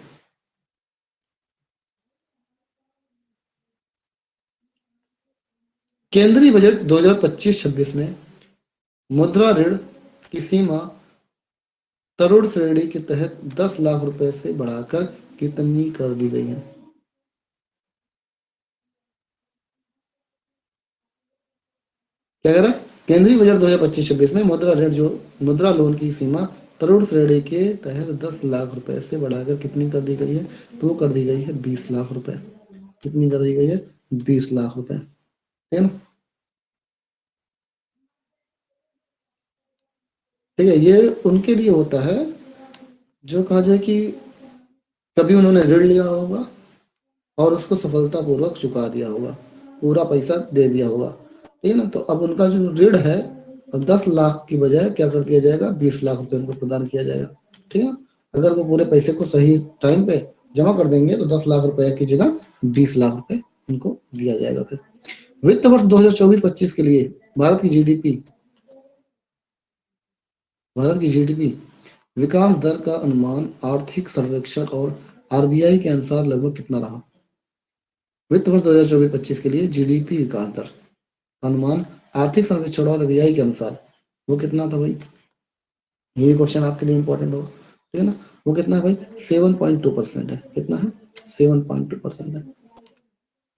केंद्रीय बजट 2025-26 में मुद्रा ऋण की सीमा तरुण श्रेणी के तहत 10 लाख रुपए से बढ़ाकर कितनी कर दी गई है। क्या कह रहा है, केंद्रीय बजट 2025-26 में मुद्रा ऋण जो मुद्रा लोन की सीमा तरुण श्रेणी के तहत 10 लाख रुपए से बढ़ाकर कितनी कर दी गई है, तो कर दी गई है 20 लाख रुपए। कितनी कर दी गई है, 20 लाख रुपए, है ना। ठीक है, ये उनके लिए होता है जो कहा जाए कि कभी उन्होंने ऋण लिया होगा और उसको सफलतापूर्वक चुका दिया होगा, पूरा पैसा दे दिया होगा, ठीक है ना। तो अब उनका जो ऋण है 10 लाख की बजाय क्या कर दिया जाएगा, 20 लाख रुपए उनको प्रदान किया जाएगा, ठीक है ना। अगर वो पूरे पैसे को सही टाइम पे जमा कर देंगे तो 10 लाख रुपए की जगह 20 लाख रुपए उनको दिया जाएगा। फिर वित्त वर्ष 2024-25 के लिए भारत की जीडीपी भारत की जीडीपी विकास दर का अनुमान आर्थिक सर्वेक्षण और आरबीआई के अनुसार लगभग कितना रहा। वित्त वर्ष 2024-25 के लिए जीडीपी विकास दर अनुमान आर्थिक सर्वेक्षण और आरबीआई के अनुसार वो कितना था भाई, ये क्वेश्चन आपके लिए इंपॉर्टेंट होगा, ठीक है ना। वो कितना है भाई, 7.2% है। कितना है, 7.2% है,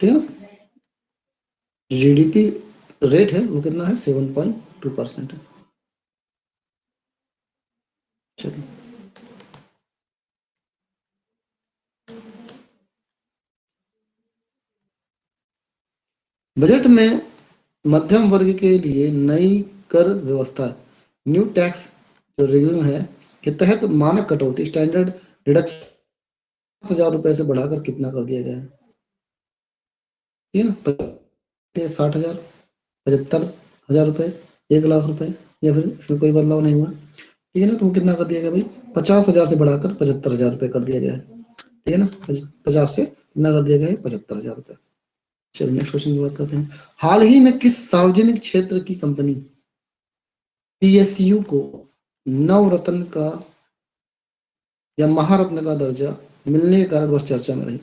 ठीक है ना। जीडीपी रेट है वो कितना है, 7.2% है। चलिए, बजट में मध्यम वर्ग के लिए नई कर व्यवस्था, न्यू टैक्स जो रेगुलर है के तहत मानक कटौती स्टैंडर्ड डिडक्शन 50,000 रुपए से बढ़ाकर कितना कर दिया गया है, ठीक है ना। 60,000, 75,000 रुपए, 1 लाख रुपए, या फिर इसमें कोई बदलाव नहीं हुआ, ठीक है ना। तो वो कितना कर दिया गया भाई, 50,000 से बढ़ाकर 75,000 रुपए कर दिया गया है, ठीक है ना। 50 से कितना कर दिया गया है, 75,000 रुपए। चलिए नेक्स्ट क्वेश्चन की बात करते हैं। हाल ही में किस सार्वजनिक क्षेत्र की कंपनी पीएसयू को नवरत्न का या महारत्न का दर्जा मिलने के कारण वह चर्चा में रही।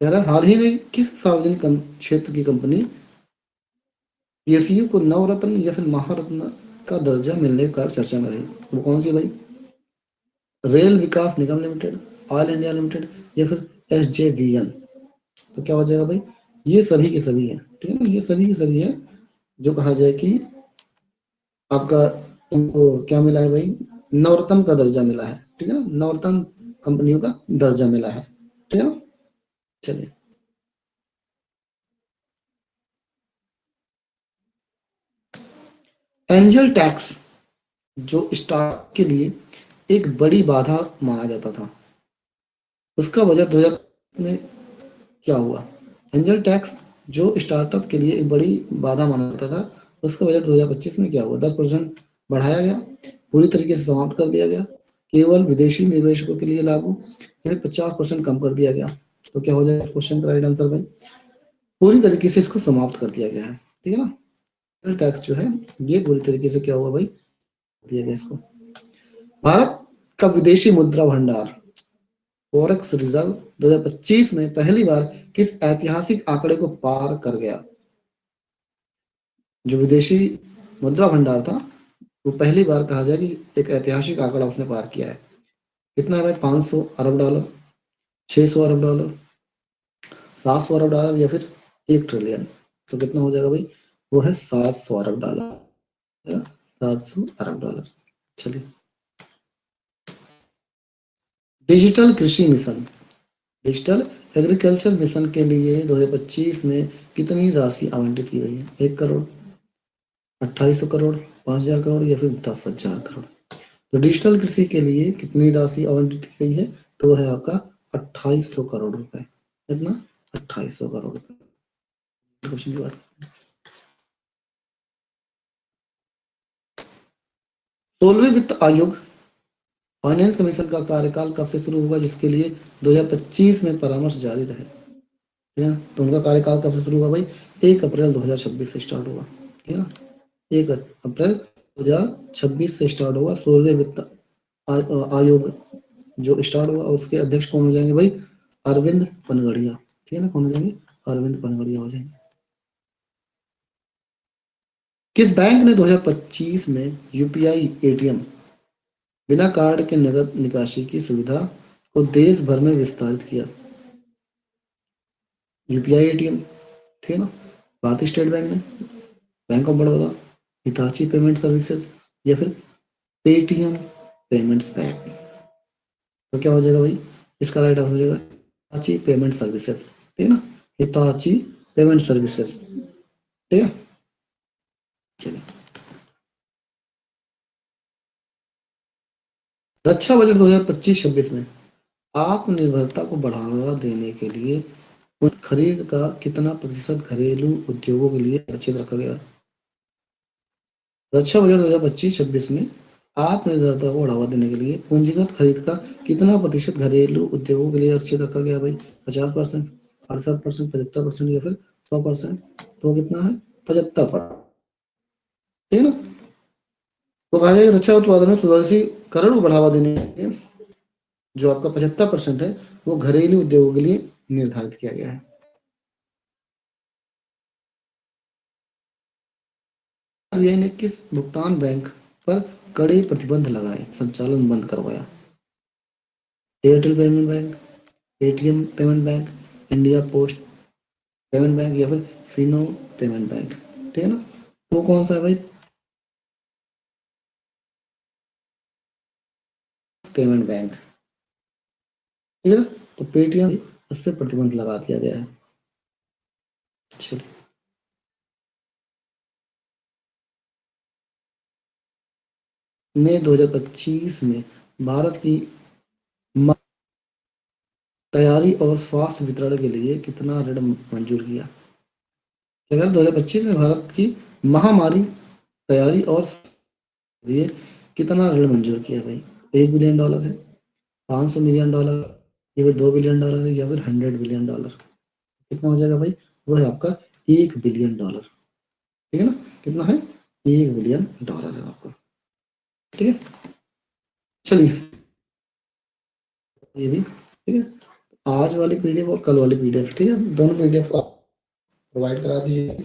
कह रहा है हाल ही में किस सार्वजनिक क्षेत्र की कंपनी पीएसयू को नवरत्न या फिर महारत्न का दर्जा मिलने का चर्चा में रही, वो कौन सी भाई? रेल विकास निगम लिमिटेड, ऑयल इंडिया लिमिटेड या फिर एसजेवीएन। तो क्या हो जाएगा भाई? ये सभी के सभी हैं, ठीक है ना, ये सभी के सभी हैं जो कहा जाए कि आपका इनको क्या मिला है भाई? नवरत्न का दर्जा मिला है, ठीक है ना, नवरत्न कंपनियों का दर्जा मिला है, ठीक है ना। चलिए, एंजल टैक्स जो स्टार्टअप के लिए एक बड़ी बाधा माना जाता था, उसका बजट 2000 में क्या हुआ? एंजल टैक्स जो स्टार्टअप के लिए एक बड़ी बाधा माना जाता था, उसका बजट 2025 में क्या हुआ? 10% बढ़ाया गया, पूरी तरीके से समाप्त कर दिया गया, केवल विदेशी निवेशकों के लिए लागू, या 50% कम कर दिया गया। तो क्या हो जाएगा इस क्वेश्चन का राइट आंसर भाई? पूरी तरीके से इसको समाप्त कर दिया गया है, ठीक है ना। एंजल टैक्स जो है ये पूरी तरीके से क्या हुआ भाई? दिया गया इसको। भारत का विदेशी मुद्रा भंडार फॉरेक्स रिजर्व 2025 में पहली बार किस ऐतिहासिक आंकड़े को पार कर गया? जो विदेशी मुद्रा भंडार था वो पहली बार कहा जाए कि एक ऐतिहासिक आंकड़ा उसने पार किया है। कितना है भाई? 500 अरब डॉलर, 600 अरब डॉलर, 700 अरब डॉलर या फिर 1 ट्रिलियन। तो कितना हो जाएगा भाई? वो है 700 अरब डॉलर, 700 अरब डॉलर। चलिए, डिजिटल कृषि मिशन, डिजिटल एग्रीकल्चर मिशन के लिए 2025 में कितनी राशि आवंटित की गई है? 1 करोड़, 2800 करोड़, 5000 करोड़ या फिर 10,000 करोड़। तो डिजिटल कृषि के लिए कितनी राशि आवंटित की गई है? तो वो है आपका 2800 करोड़ रुपए। कितना? 2800 करोड़ रुपए। क्वेश्चन की बात, 16वें वित्त आयोग फाइनेंस कमीशन का कार्यकाल कब से शुरू होगा, जिसके लिए 2025 में परामर्श जारी रहे, ठीक है ना। तो उनका कार्यकाल कब से शुरू होगा भाई? 1 अप्रैल 2026 से स्टार्ट होगा, ठीक है ना। 1 अप्रैल 2026 से स्टार्ट होगा 16वें वित्त आयोग जो स्टार्ट होगा, और उसके अध्यक्ष कौन हो जाएंगे भाई? अरविंद पनगड़िया, ठीक है ना। कौन हो जाएंगे? अरविंद पनगड़िया हो जाएंगे। किस बैंक ने 2025 में यूपीआई एटीएम बिना कार्ड के नकद निकासी की सुविधा को देश भर में विस्तारित किया? यूपीआई एटीएम, ठीक है ना। भारतीय स्टेट बैंक ने, bank of Baroda, Hitachi payment services या फिर पेटीएम पेमेंट्स बैंक। तो क्या हो जाएगा भाई? इसका राइट आंसर हो जाएगा हिताची पेमेंट सर्विसेज, ठीक है ना। हिताची पेमेंट सर्विसेज, ठीक है। चलिए, रक्षा बजट 2025-26 में आत्मनिर्भरता को बढ़ावा देने के लिए खरीद का कितना प्रतिशत घरेलू उद्योगों के लिए आरक्षित रखा गया? रक्षा बजट 2025-26 में आत्मनिर्भरता को बढ़ावा देने के लिए पूंजीगत खरीद का कितना प्रतिशत घरेलू उद्योगों के लिए आरक्षित रखा गया भाई? 50%, 68%, 75% या फिर 100%। तो कितना है? 75%, ठीक है ना। तो कहा जाए रक्षा उत्पादन में सुदर्शीकरण को बढ़ावा देने के लिए जो आपका 75% है वो घरेलू उद्योगों के लिए निर्धारित किया गया है। आरबीआई ने किस भुगतान बैंक पर कड़े प्रतिबंध लगाए, संचालन बंद करवाया? Airtel payment bank, Paytm payment bank, India post payment bank या फिर फिनो पेमेंट बैंक, ठीक है ना। तो कौन सा है भाई? पेमेंट बैंक, ठीक है ना। तो पेटीएम, उस पर प्रतिबंध लगा दिया गया है। चलिए, मई 2025 में भारत की तैयारी और स्वास्थ्य वितरण के लिए कितना ऋण मंजूर किया? अगर 2025 में भारत की महामारी तैयारी और लिए कितना ऋण मंजूर किया भाई? $1 बिलियन है, $500 मिलियन या फिर $2 बिलियन है या फिर $100 बिलियन। कितना हो जाएगा भाई? वो है आपका $1 बिलियन, ठीक है ना। कितना है? $1 बिलियन है आपका, ठीक है। चलिए, ये भी ठीक है। आज वाली पीडीएफ और कल वाली पीडीएफ, ठीक है, दोनों पीडीएफ आप प्रोवाइड करा दीजिए।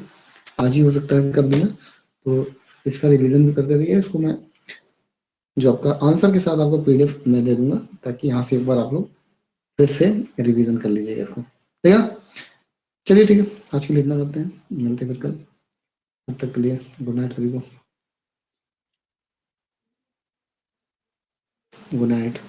आज ही हो सकता है कर दूं मैं, तो इसका रिवीजन भी करते रहिए। इसको मैं जो आपका आंसर के साथ आपको पीडीएफ मैं दे दूंगा, ताकि यहाँ से एक बार आप लोग फिर से रिवीजन कर लीजिएगा इसको, ठीक है। चलिए ठीक है, आज के लिए इतना करते हैं, मिलते हैं फिर कल। तब तक के लिए गुड नाइट सभी को, गुड नाइट।